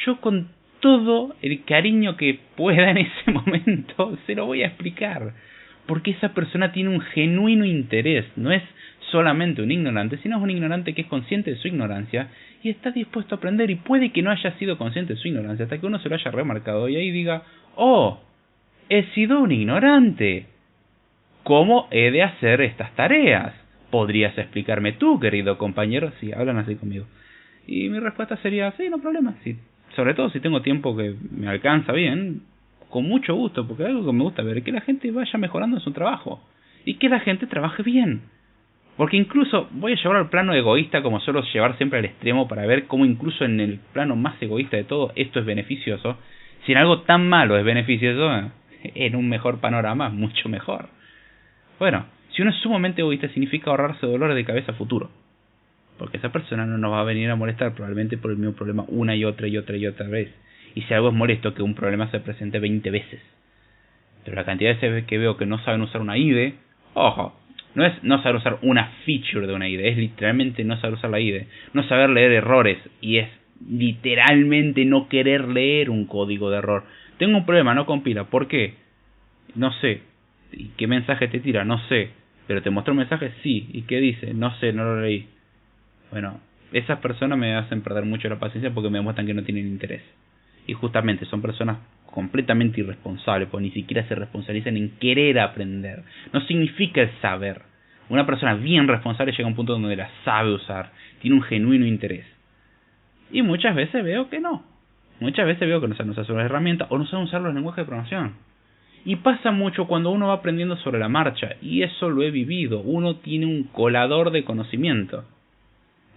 Yo con todo el cariño que pueda en ese momento se lo voy a explicar, porque esa persona tiene un genuino interés, no es solamente un ignorante, sino es un ignorante que es consciente de su ignorancia y está dispuesto a aprender, y puede que no haya sido consciente de su ignorancia hasta que uno se lo haya remarcado y ahí diga, oh, he sido un ignorante, ¿cómo he de hacer estas tareas? ¿Podrías explicarme tú, querido compañero? Sí, hablan así conmigo. Y mi respuesta sería, sí, no problema, sí, sobre todo si tengo tiempo que me alcanza bien, con mucho gusto, porque algo que me gusta ver es que la gente vaya mejorando en su trabajo y que la gente trabaje bien. Porque incluso voy a llevar al plano egoísta, como suelo llevar siempre al extremo, para ver cómo incluso en el plano más egoísta de todo esto es beneficioso. Si en algo tan malo es beneficioso, en un mejor panorama, mucho mejor. Bueno, si uno es sumamente egoísta, significa ahorrarse dolores de cabeza a futuro. Porque esa persona no nos va a venir a molestar probablemente por el mismo problema una y otra vez. Y si algo es molesto, que un problema se presente 20 veces. Pero la cantidad de veces que veo que no saben usar una IDE, ojo, no es no saber usar una feature de una IDE, es literalmente no saber usar la IDE, no saber leer errores, y es literalmente no querer leer un código de error. Tengo un problema, no compila, ¿por qué? No sé. ¿Y qué mensaje te tira? No sé. ¿Pero te mostró un mensaje? Sí. ¿Y qué dice? No sé, no lo leí. Bueno, esas personas me hacen perder mucho la paciencia porque me demuestran que no tienen interés. Y justamente son personas completamente irresponsables, porque ni siquiera se responsabilizan en querer aprender. No significa el saber. Una persona bien responsable llega a un punto donde la sabe usar, tiene un genuino interés. Y muchas veces veo que no. Muchas veces veo que no saben usar las herramientas o no saben usar los lenguajes de programación. Y pasa mucho cuando uno va aprendiendo sobre la marcha, y eso lo he vivido. Uno tiene un colador de conocimiento.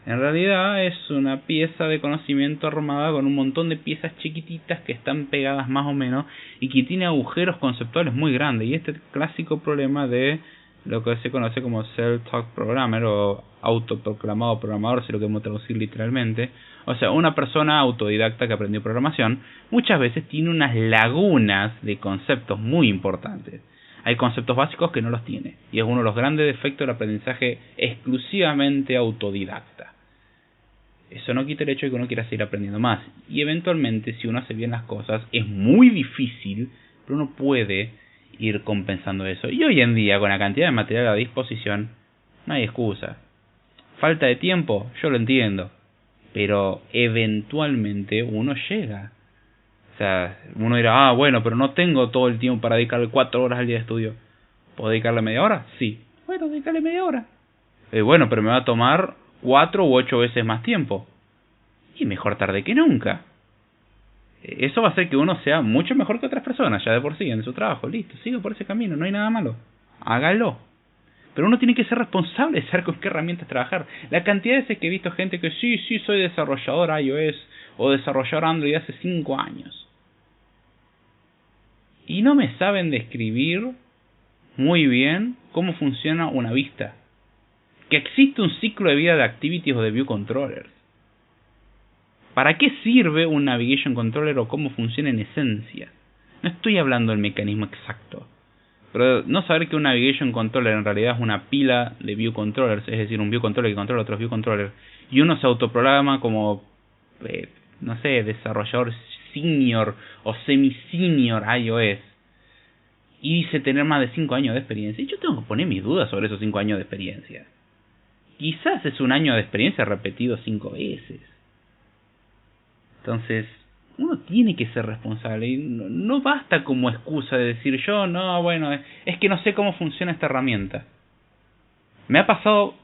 En realidad es una pieza de conocimiento armada con un montón de piezas chiquititas que están pegadas más o menos y que tiene agujeros conceptuales muy grandes. Y este clásico problema de lo que se conoce como self-taught programmer o autoproclamado programador, si lo queremos traducir literalmente. O sea, una persona autodidacta que aprendió programación muchas veces tiene unas lagunas de conceptos muy importantes. Hay conceptos básicos que no los tiene, y es uno de los grandes defectos del aprendizaje exclusivamente autodidacta. Eso no quita el hecho de que uno quiera seguir aprendiendo más, y eventualmente si uno hace bien las cosas es muy difícil, pero uno puede ir compensando eso. Y hoy en día, con la cantidad de material a disposición, no hay excusa. Falta de tiempo, yo lo entiendo, pero eventualmente uno llega. O sea, uno dirá, bueno, pero no tengo todo el tiempo para dedicarle 4 horas al día de estudio. ¿Puedo dedicarle media hora? Sí. Bueno, dedicarle media hora. Bueno, pero me va a tomar 4 u 8 veces más tiempo. Y mejor tarde que nunca. Eso va a hacer que uno sea mucho mejor que otras personas, ya de por sí, en su trabajo. Listo, siga por ese camino, no hay nada malo. Hágalo. Pero uno tiene que ser responsable de saber con qué herramientas trabajar. La cantidad de veces que he visto gente que sí, soy desarrollador iOS o desarrollador Android hace 5 años. Y no me saben describir muy bien cómo funciona una vista. Que existe un ciclo de vida de Activities o de View Controllers. ¿Para qué sirve un Navigation Controller o cómo funciona en esencia? No estoy hablando del mecanismo exacto. Pero no saber que un Navigation Controller en realidad es una pila de View Controllers, es decir, un View Controller que controla otros View Controllers, y uno se autoprograma como, no sé, desarrollador senior o semi-senior iOS, y dice tener más de 5 años de experiencia. Y yo tengo que poner mis dudas sobre esos 5 años de experiencia. quizás es un año de experiencia repetido 5 veces. Entonces, uno tiene que ser responsable y no basta como excusa de decir yo, no, bueno, es que no sé cómo funciona esta herramienta. Me ha pasado,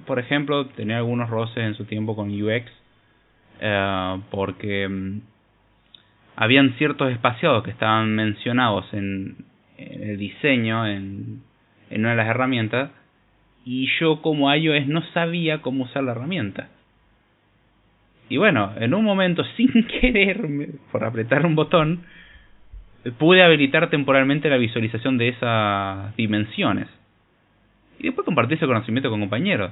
por ejemplo, tener algunos roces en su tiempo con UX, porque habían ciertos espaciados que estaban mencionados en el diseño, en una de las herramientas, y yo como iOS no sabía cómo usar la herramienta. Y bueno, en un momento, sin querer, por apretar un botón, pude habilitar temporalmente la visualización de esas dimensiones. Y después compartí ese conocimiento con compañeros.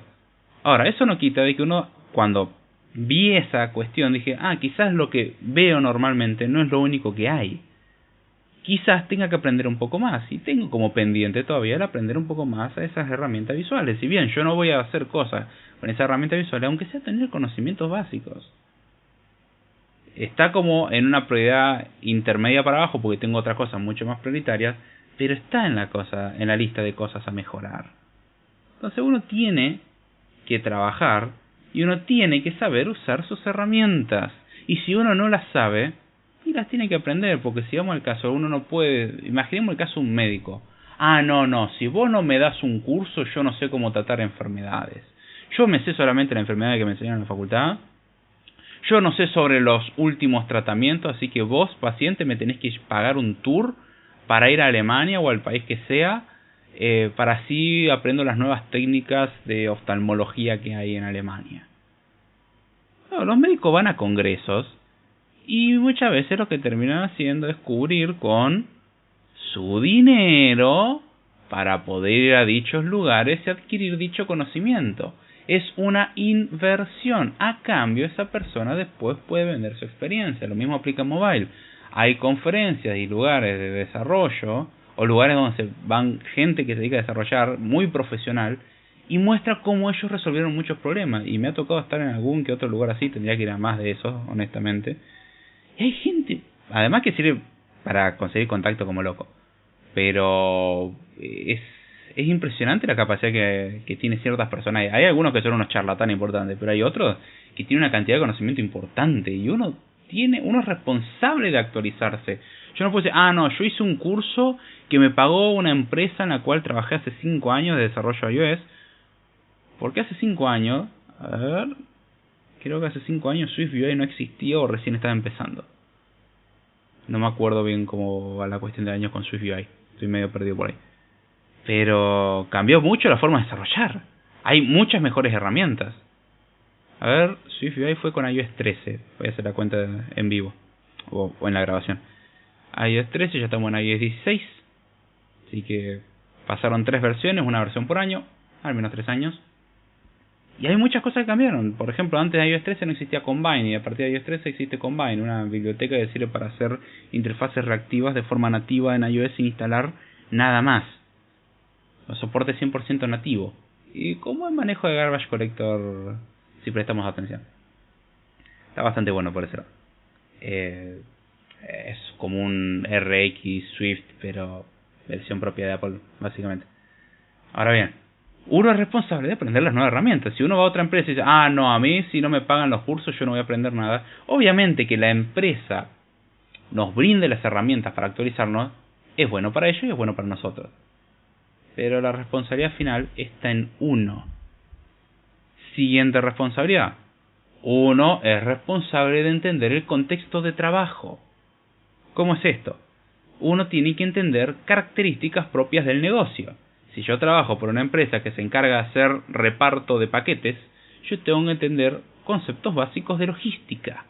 Ahora, eso no quita de que uno, cuando vi esa cuestión, dije, quizás lo que veo normalmente no es lo único que hay. Quizás tenga que aprender un poco más. Y tengo como pendiente todavía el aprender un poco más a esas herramientas visuales. Si bien yo no voy a hacer cosas con esa herramienta visual, aunque sea tener conocimientos básicos. Está como en una prioridad intermedia para abajo, porque tengo otras cosas mucho más prioritarias, pero está en la lista de cosas a mejorar. Entonces uno tiene que trabajar y uno tiene que saber usar sus herramientas. Y si uno no las sabe, y las tiene que aprender, porque si vamos al caso, uno no puede... Imaginemos el caso de un médico. No, si vos no me das un curso, yo no sé cómo tratar enfermedades. Yo me sé solamente la enfermedad que me enseñaron en la facultad. Yo no sé sobre los últimos tratamientos, así que vos, paciente, me tenés que pagar un tour para ir a Alemania o al país que sea, para así aprendo las nuevas técnicas de oftalmología que hay en Alemania. Bueno, los médicos van a congresos y muchas veces lo que terminan haciendo es cubrir con su dinero para poder ir a dichos lugares y adquirir dicho conocimiento. Es una inversión. A cambio, esa persona después puede vender su experiencia. Lo mismo aplica en mobile. Hay conferencias y lugares de desarrollo, o lugares donde se van gente que se dedica a desarrollar, muy profesional, y muestra cómo ellos resolvieron muchos problemas. Y me ha tocado estar en algún que otro lugar así, tendría que ir a más de esos, honestamente. Y hay gente, además que sirve para conseguir contacto como loco. Pero es impresionante la capacidad que tiene ciertas personas. Hay algunos que son unos charlatanes importantes, pero hay otros que tienen una cantidad de conocimiento importante. Y uno es responsable de actualizarse. Yo no puedo decir, yo hice un curso que me pagó una empresa en la cual trabajé hace 5 años de desarrollo iOS. Porque hace 5 años, creo que hace 5 años SwiftUI no existía o recién estaba empezando. No me acuerdo bien cómo va la cuestión de años con SwiftUI. Estoy medio perdido por ahí. Pero cambió mucho la forma de desarrollar. Hay muchas mejores herramientas. A ver, SwiftUI fue con iOS 13. Voy a hacer la cuenta en vivo. O en la grabación. iOS 13, ya estamos en iOS 16. Así que pasaron 3 versiones, una versión por año. Al menos 3 años. Y hay muchas cosas que cambiaron. Por ejemplo, antes de iOS 13 no existía Combine. Y a partir de iOS 13 existe Combine. Una biblioteca que sirve para hacer interfaces reactivas de forma nativa en iOS sin instalar nada más. Soporte 100% nativo. Y como el manejo de Garbage Collector, si prestamos atención. Está bastante bueno por eso. Es como un RX Swift, pero versión propia de Apple, básicamente. Ahora bien, uno es responsable de aprender las nuevas herramientas. Si uno va a otra empresa y dice, a mí si no me pagan los cursos yo no voy a aprender nada. Obviamente que la empresa nos brinde las herramientas para actualizarnos, es bueno para ellos y es bueno para nosotros. Pero la responsabilidad final está en uno. Siguiente responsabilidad. Uno es responsable de entender el contexto de trabajo. ¿Cómo es esto? Uno tiene que entender características propias del negocio. Si yo trabajo por una empresa que se encarga de hacer reparto de paquetes, yo tengo que entender conceptos básicos de logística.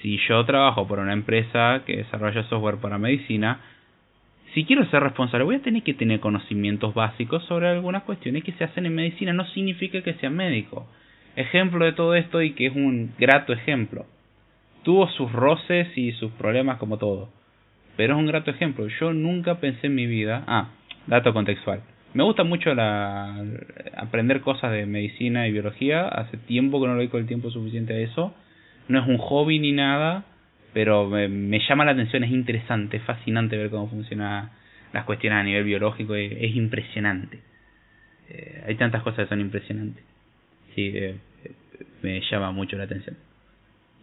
Si yo trabajo por una empresa que desarrolla software para medicina, si quiero ser responsable voy a tener que tener conocimientos básicos sobre algunas cuestiones que se hacen en medicina. No significa que sea médico. Ejemplo de todo esto, y que es un grato ejemplo. Tuvo sus roces y sus problemas como todo, pero es un grato ejemplo. Yo nunca pensé en mi vida... dato contextual. Me gusta mucho aprender cosas de medicina y biología. Hace tiempo que no le dedico el tiempo suficiente a eso. No es un hobby ni nada, pero me llama la atención. Es interesante, es fascinante ver cómo funcionan las cuestiones a nivel biológico. Es impresionante. Hay tantas cosas que son impresionantes. Sí, me llama mucho la atención.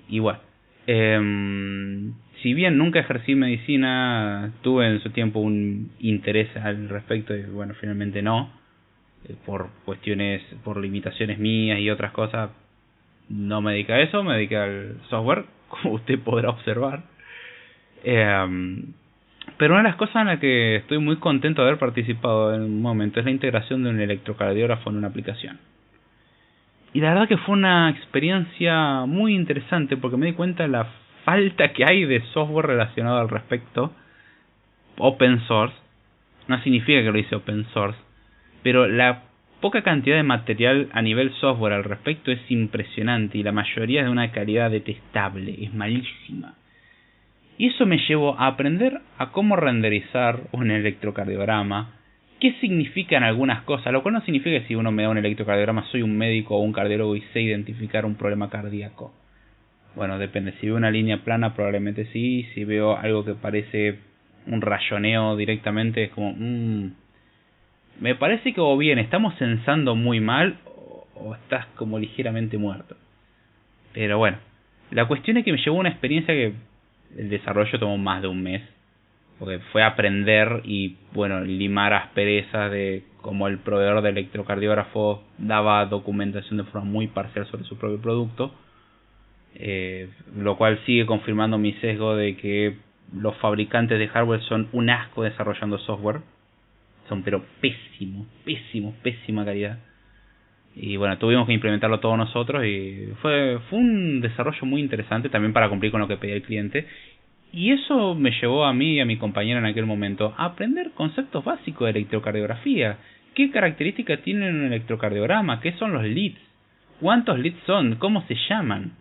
Igual, si bien nunca ejercí medicina, tuve en su tiempo un interés al respecto y bueno, finalmente no, por cuestiones, por limitaciones mías y otras cosas, no me dediqué a eso, me dediqué al software, como usted podrá observar. Pero una de las cosas en las que estoy muy contento de haber participado en un momento es la integración de un electrocardiógrafo en una aplicación. Y la verdad que fue una experiencia muy interesante porque me di cuenta de la falta que hay de software relacionado al respecto. Open source. No significa que lo hice open source. Pero la poca cantidad de material a nivel software al respecto es impresionante. Y la mayoría es de una calidad detestable. Es malísima. Y eso me llevó a aprender a cómo renderizar un electrocardiograma. ¿Qué significan algunas cosas? Lo cual no significa que si uno me da un electrocardiograma soy un médico o un cardiólogo y sé identificar un problema cardíaco. Bueno, depende. Si veo una línea plana probablemente sí. Si veo algo que parece un rayoneo directamente es como... me parece que o bien estamos censando muy mal o estás como ligeramente muerto. Pero bueno, la cuestión es que me llevó una experiencia que el desarrollo tomó más de un mes. Porque fue aprender y, bueno, limar asperezas de cómo el proveedor de electrocardiógrafo daba documentación de forma muy parcial sobre su propio producto. Lo cual sigue confirmando mi sesgo de que los fabricantes de hardware son un asco desarrollando software. Son pero pésima calidad. Y bueno, tuvimos que implementarlo todos nosotros y fue un desarrollo muy interesante también para cumplir con lo que pedía el cliente. Y eso me llevó a mí y a mi compañero en aquel momento a aprender conceptos básicos de electrocardiografía. ¿Qué características tiene un electrocardiograma? ¿Qué son los leads? ¿Cuántos leads son? ¿Cómo se llaman?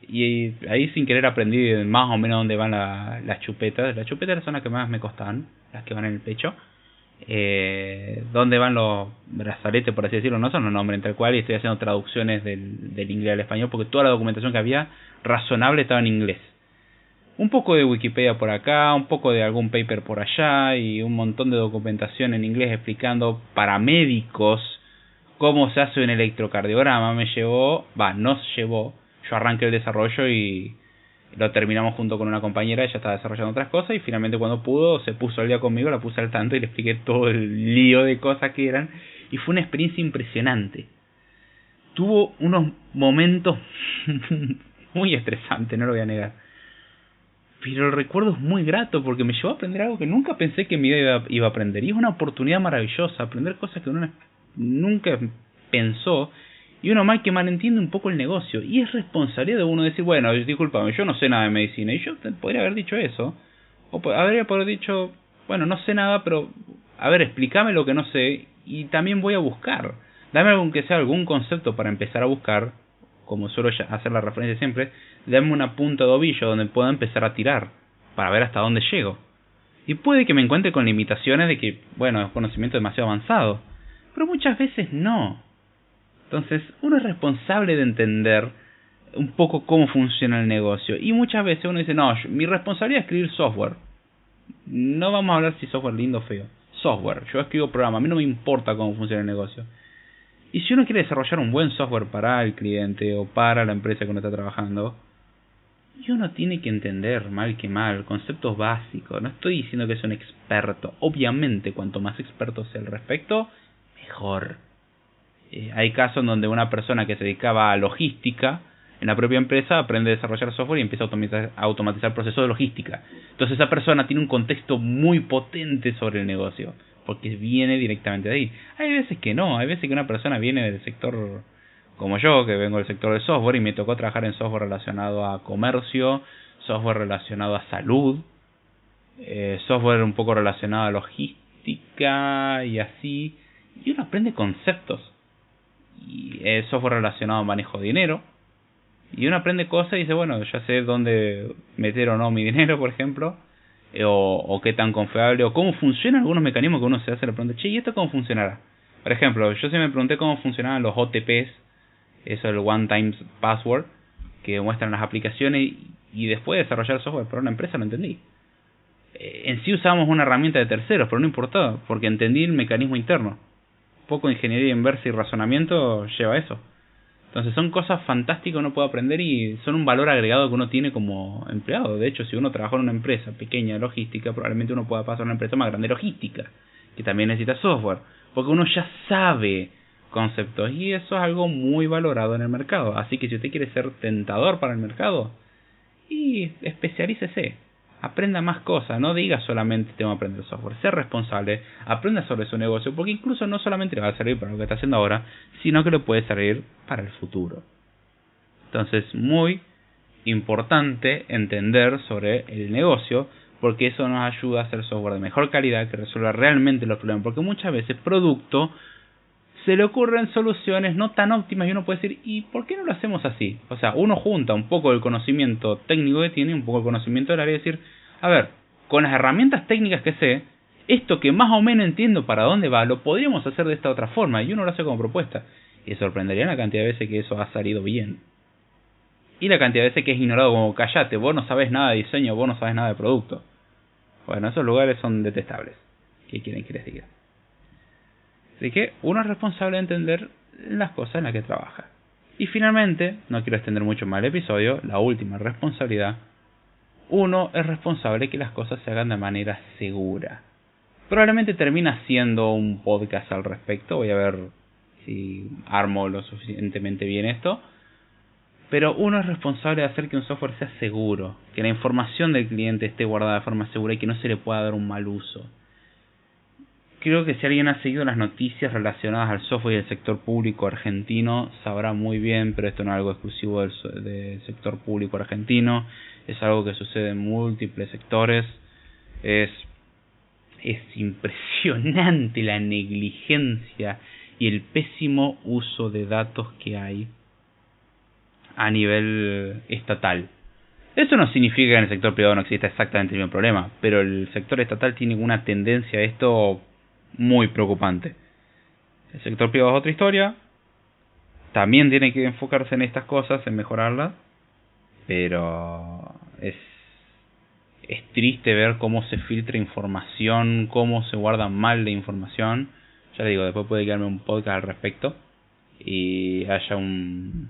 Y ahí sin querer aprendí más o menos dónde van las chupetas. Las chupetas son las que más me costaban, las que van en el pecho. Dónde van los brazaletes, por así decirlo, no son los nombres tal cual, y estoy haciendo traducciones del inglés al español porque toda la documentación que había razonable estaba en inglés. Un poco de Wikipedia por acá, un poco de algún paper por allá y un montón de documentación en inglés explicando para médicos cómo se hace un electrocardiograma. Nos llevó, yo arranqué el desarrollo y lo terminamos junto con una compañera, ella estaba desarrollando otras cosas y finalmente cuando pudo se puso al día conmigo, la puse al tanto y le expliqué todo el lío de cosas que eran y fue una experiencia impresionante. Tuvo unos momentos muy estresantes, no lo voy a negar. Pero el recuerdo es muy grato porque me llevó a aprender algo que nunca pensé que mi vida iba a aprender. Y es una oportunidad maravillosa, aprender cosas que uno nunca pensó. Y uno mal que mal entiende un poco el negocio. Y es responsabilidad de uno decir, bueno, discúlpame, yo no sé nada de medicina. Y yo podría haber dicho eso. O podría haber dicho, bueno, no sé nada, pero a ver, explícame lo que no sé. Y también voy a buscar. Dame aunque sea algún concepto para empezar a buscar. Como suelo hacer la referencia siempre, dame una punta de ovillo donde pueda empezar a tirar, para ver hasta dónde llego. Y puede que me encuentre con limitaciones de que, bueno, es conocimiento demasiado avanzado, pero muchas veces no. Entonces, uno es responsable de entender un poco cómo funciona el negocio, y muchas veces uno dice, no, mi responsabilidad es escribir software. No vamos a hablar si software lindo o feo. Software, yo escribo programa, a mí no me importa cómo funciona el negocio. Y si uno quiere desarrollar un buen software para el cliente o para la empresa que uno está trabajando, y uno tiene que entender mal que mal conceptos básicos. No estoy diciendo que sea un experto. Obviamente, cuanto más experto sea al respecto, mejor. Hay casos en donde una persona que se dedicaba a logística en la propia empresa aprende a desarrollar software y empieza a automatizar procesos de logística. Entonces esa persona tiene un contexto muy potente sobre el negocio, porque viene directamente de ahí. Hay veces que no, hay veces que una persona viene del sector como yo, que vengo del sector de software y me tocó trabajar en software relacionado a comercio, software relacionado a salud, software un poco relacionado a logística y así, y uno aprende conceptos. Y software relacionado a manejo de dinero, y uno aprende cosas y dice, bueno, ya sé dónde meter o no mi dinero, por ejemplo, o qué tan confiable, o cómo funcionan algunos mecanismos que uno se hace la pregunta, che, ¿y esto cómo funcionará? Por ejemplo, yo sí me pregunté cómo funcionaban los OTPs, eso es el One Time Password, que muestran las aplicaciones, y después de desarrollar software para una empresa lo entendí. En sí usábamos una herramienta de terceros, pero no importaba, porque entendí el mecanismo interno. poco de ingeniería inversa y razonamiento lleva a eso. Entonces son cosas fantásticas que uno puede aprender y son un valor agregado que uno tiene como empleado. De hecho, si uno trabaja en una empresa pequeña de logística, probablemente uno pueda pasar a una empresa más grande de logística, que también necesita software, porque uno ya sabe conceptos y eso es algo muy valorado en el mercado. Así que si usted quiere ser tentador para el mercado, y especialícese, aprenda más cosas, no diga solamente tengo que aprender software, ser responsable, aprenda sobre su negocio, porque incluso no solamente le va a servir para lo que está haciendo ahora, sino que le puede servir para el futuro. Entonces, muy importante entender sobre el negocio, porque eso nos ayuda a hacer software de mejor calidad que resuelva realmente los problemas, porque muchas veces producto se le ocurren soluciones no tan óptimas y uno puede decir, ¿y por qué no lo hacemos así? O sea, uno junta un poco el conocimiento técnico que tiene, un poco el conocimiento del área y decir, a ver, con las herramientas técnicas que sé, esto que más o menos entiendo para dónde va, lo podríamos hacer de esta otra forma, y uno lo hace como propuesta. Y sorprendería la cantidad de veces que eso ha salido bien. Y la cantidad de veces que es ignorado como, callate, vos no sabés nada de diseño, vos no sabés nada de producto. Bueno, esos lugares son detestables. ¿Qué quieren que les diga? Así que uno es responsable de entender las cosas en las que trabaja. Y finalmente, no quiero extender mucho más el episodio, la última responsabilidad, uno es responsable de que las cosas se hagan de manera segura. Probablemente termine haciendo un podcast al respecto, voy a ver si armo lo suficientemente bien esto. Pero uno es responsable de hacer que un software sea seguro, que la información del cliente esté guardada de forma segura y que no se le pueda dar un mal uso. Creo que si alguien ha seguido las noticias relacionadas al software y el sector público argentino, sabrá muy bien, pero esto no es algo exclusivo del sector público argentino, es algo que sucede en múltiples sectores. Es impresionante la negligencia y el pésimo uso de datos que hay a nivel estatal. Eso no significa que en el sector privado no exista exactamente el mismo problema, pero el sector estatal tiene una tendencia a esto muy preocupante. El sector privado es otra historia, también tiene que enfocarse en estas cosas, en mejorarlas, pero es triste ver cómo se filtra información, cómo se guarda mal la información. Ya le digo, después puede quedarme un podcast al respecto y haya un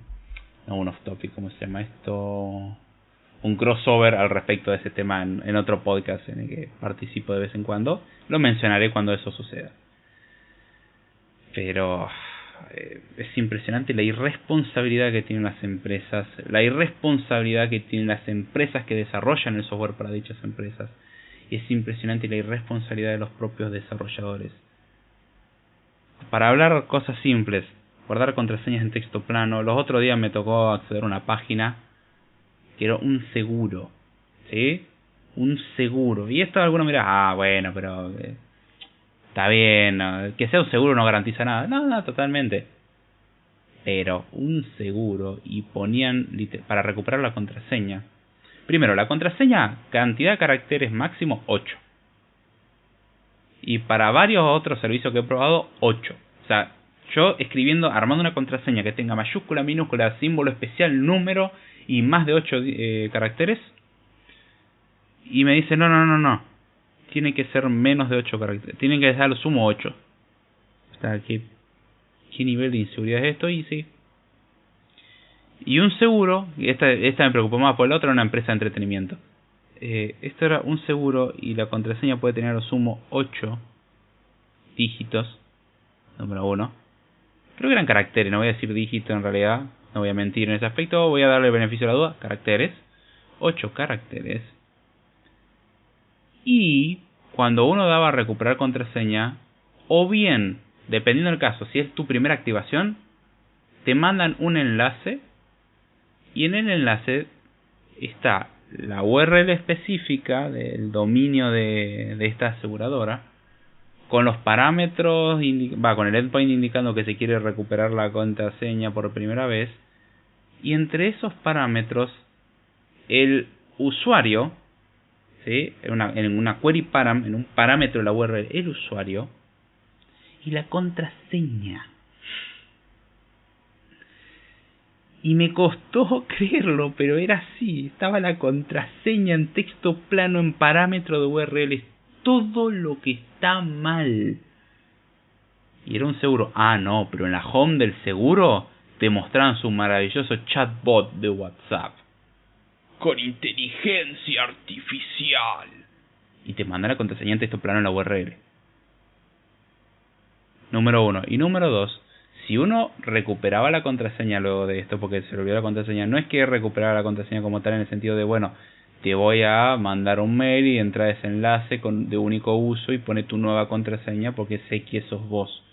off topic, ¿cómo se llama esto? Un crossover al respecto de ese tema en otro podcast en el que participo de vez en cuando. Lo mencionaré cuando eso suceda. Pero es impresionante la irresponsabilidad que tienen las empresas, la irresponsabilidad que tienen las empresas que desarrollan el software para dichas empresas. Y es impresionante la irresponsabilidad de los propios desarrolladores. Para hablar cosas simples, guardar contraseñas en texto plano. Los otros días me tocó acceder a una página que era un seguro, ¿sí? Un seguro. Y esto algunos mirá, bueno, pero está bien, ¿no? Que sea un seguro no garantiza nada. No, totalmente. Pero un seguro, y ponían para recuperar la contraseña. Primero, la contraseña, cantidad de caracteres máximo 8. Y para varios otros servicios que he probado, 8. O sea, yo escribiendo, armando una contraseña que tenga mayúscula, minúscula, símbolo especial, número y más de 8 caracteres. Y me dice, no. Tiene que ser menos de 8 caracteres. Tienen que ser a lo sumo 8. O sea, ¿qué nivel de inseguridad es esto? Y sí. Y un seguro, esta me preocupó más, por la otra era una empresa de entretenimiento. Esto era un seguro y la contraseña puede tener a lo sumo 8 dígitos. Número 1. Creo que eran caracteres, no voy a decir dígito en realidad. No voy a mentir en ese aspecto, voy a darle el beneficio de la duda. Caracteres. 8 caracteres. Y cuando uno daba a recuperar contraseña, o bien, dependiendo del caso, si es tu primera activación, te mandan un enlace. Y en el enlace está la URL específica del dominio de esta aseguradora, con los parámetros, con el endpoint indicando que se quiere recuperar la contraseña por primera vez. Y entre esos parámetros, el usuario, ¿sí? en una query param, en un parámetro de la URL, el usuario y la contraseña. Y me costó creerlo, pero era así. Estaba la contraseña en texto plano, en parámetro de URL. Todo lo que está mal. Y era un seguro. Ah, no, pero en la home del seguro te mostraban su maravilloso chatbot de WhatsApp. Con inteligencia artificial. Y te manda la contraseña en texto plano en la URL. Número 1. Y número 2. Si uno recuperaba la contraseña luego de esto, porque se le olvidó la contraseña, no es que recuperara la contraseña como tal en el sentido de, bueno, te voy a mandar un mail y entra a ese enlace de único uso y pone tu nueva contraseña porque sé que sos vos.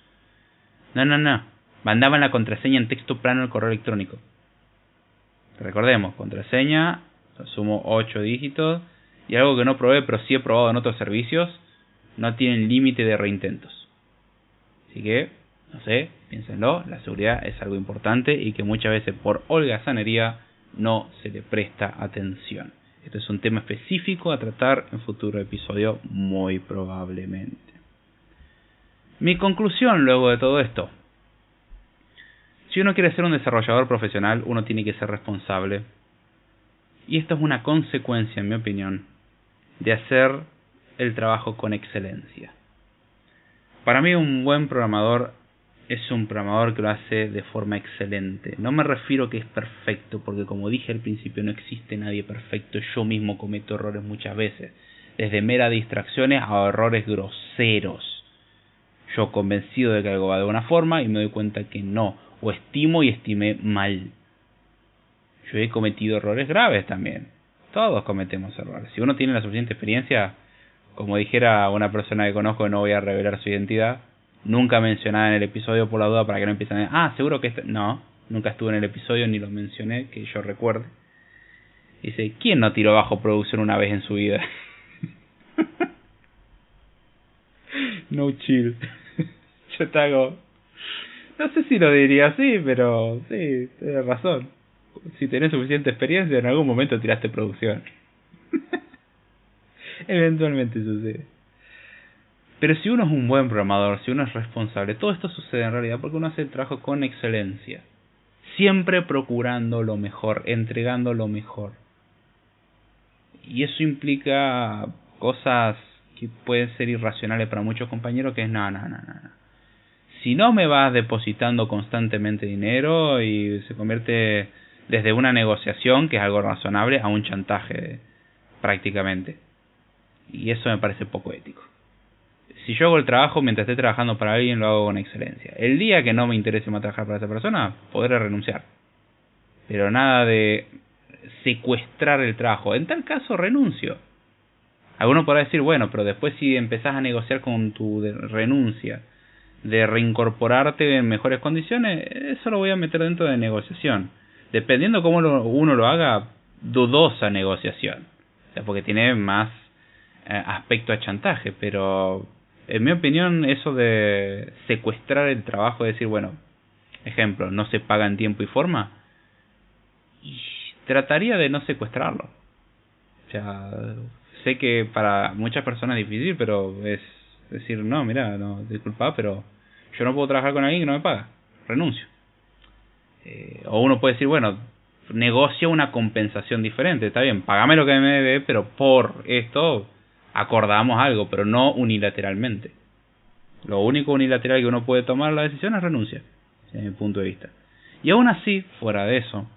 No. Mandaban la contraseña en texto plano al correo electrónico. Recordemos, contraseña, sumo 8 dígitos, y algo que no probé, pero sí he probado en otros servicios, no tienen límite de reintentos. Así que, no sé, piénsenlo, la seguridad es algo importante y que muchas veces por holgazanería no se le presta atención. Este es un tema específico a tratar en futuro episodio, muy probablemente. Mi conclusión luego de todo esto. Si uno quiere ser un desarrollador profesional, uno tiene que ser responsable. Y esto es una consecuencia, en mi opinión, de hacer el trabajo con excelencia. Para mí un buen programador es un programador que lo hace de forma excelente. No me refiero a que es perfecto, porque como dije al principio, no existe nadie perfecto. Yo mismo cometo errores muchas veces, desde meras distracciones a errores groseros. Yo convencido de que algo va de una forma y me doy cuenta que no, o estimo y estimé mal. Yo he cometido errores graves también. Todos cometemos errores. Si uno tiene la suficiente experiencia, como dijera una persona que conozco, no voy a revelar su identidad, nunca mencionada en el episodio por la duda para que no empiecen a decir, seguro que no, nunca estuve en el episodio ni lo mencioné, que yo recuerde. Dice, ¿quién no tiró bajo producción una vez en su vida? No chill. Yo te hago... No sé si lo diría así, pero sí, tienes razón. Si tenés suficiente experiencia, en algún momento tiraste producción. Eventualmente sucede. Pero si uno es un buen programador, si uno es responsable, todo esto sucede en realidad porque uno hace el trabajo con excelencia. Siempre procurando lo mejor, entregando lo mejor. Y eso implica cosas que pueden ser irracionales para muchos compañeros, que es no. Si no me vas depositando constantemente dinero y se convierte desde una negociación, que es algo razonable, a un chantaje prácticamente. Y eso me parece poco ético. Si yo hago el trabajo mientras esté trabajando para alguien, lo hago con excelencia. El día que no me interese más trabajar para esa persona, podré renunciar. Pero nada de secuestrar el trabajo. En tal caso, renuncio. Alguno podrá decir, bueno, pero después si empezás a negociar con tu renuncia, de reincorporarte en mejores condiciones, eso lo voy a meter dentro de negociación. Dependiendo cómo uno lo haga, dudosa negociación. O sea, porque tiene más aspecto a chantaje, pero en mi opinión eso de secuestrar el trabajo, de decir, bueno, ejemplo, no se paga en tiempo y forma, y trataría de no secuestrarlo. O sea, sé que para muchas personas es difícil, pero es decir, no, mira, no, disculpa, pero yo no puedo trabajar con alguien que no me paga, renuncio. O uno puede decir, bueno, negocia una compensación diferente, está bien, pagame lo que me debe, pero por esto acordamos algo, pero no unilateralmente. Lo único unilateral que uno puede tomar la decisión es renuncia, desde mi punto de vista. Y aún así, fuera de eso,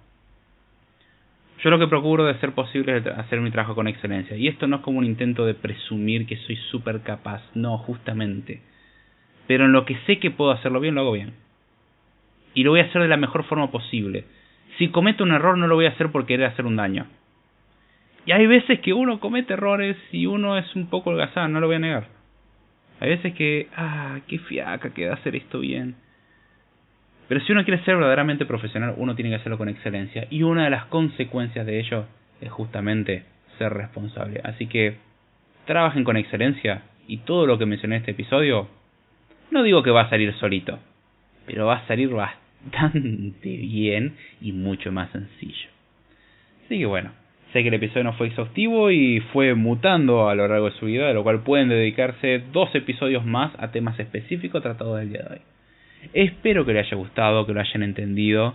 yo lo que procuro de ser posible es hacer mi trabajo con excelencia. Y esto no es como un intento de presumir que soy súper capaz, no, justamente. Pero en lo que sé que puedo hacerlo bien, lo hago bien. Y lo voy a hacer de la mejor forma posible. Si cometo un error, no lo voy a hacer por querer hacer un daño. Y hay veces que uno comete errores y uno es un poco holgazán, no lo voy a negar. Hay veces que, qué fiaca queda hacer esto bien. Pero si uno quiere ser verdaderamente profesional, uno tiene que hacerlo con excelencia. Y una de las consecuencias de ello es justamente ser responsable. Así que trabajen con excelencia y todo lo que mencioné en este episodio, no digo que va a salir solito, pero va a salir bastante bien y mucho más sencillo. Así que bueno, sé que el episodio no fue exhaustivo y fue mutando a lo largo de su vida, de lo cual pueden dedicarse 2 episodios más a temas específicos tratados del día de hoy. Espero que les haya gustado, que lo hayan entendido.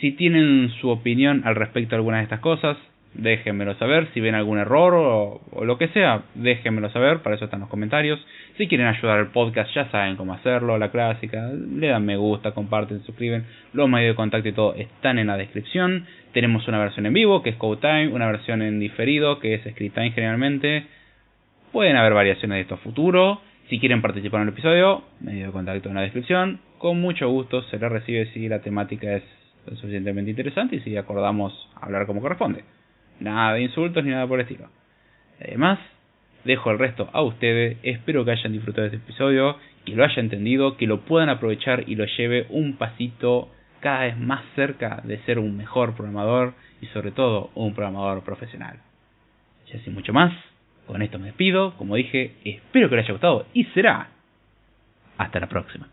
Si tienen su opinión al respecto de algunas de estas cosas, déjenmelo saber. Si ven algún error o lo que sea, déjenmelo saber, para eso están los comentarios. Si quieren ayudar al podcast, ya saben cómo hacerlo, la clásica, le dan me gusta, comparten, suscriben. Los medios de contacto y todo están en la descripción. Tenemos una versión en vivo, que es Code Time, una versión en diferido, que es Script Time generalmente. Pueden haber variaciones de esto a futuro. Si quieren participar en el episodio, medio de contacto en la descripción. Con mucho gusto se les recibe si la temática es lo suficientemente interesante y si acordamos hablar como corresponde. Nada de insultos ni nada por el estilo. Además, dejo el resto a ustedes. Espero que hayan disfrutado de este episodio, que lo hayan entendido, que lo puedan aprovechar y lo lleve un pasito cada vez más cerca de ser un mejor programador y sobre todo un programador profesional. Ya sin mucho más, con esto me despido. Como dije, espero que les haya gustado y será hasta la próxima.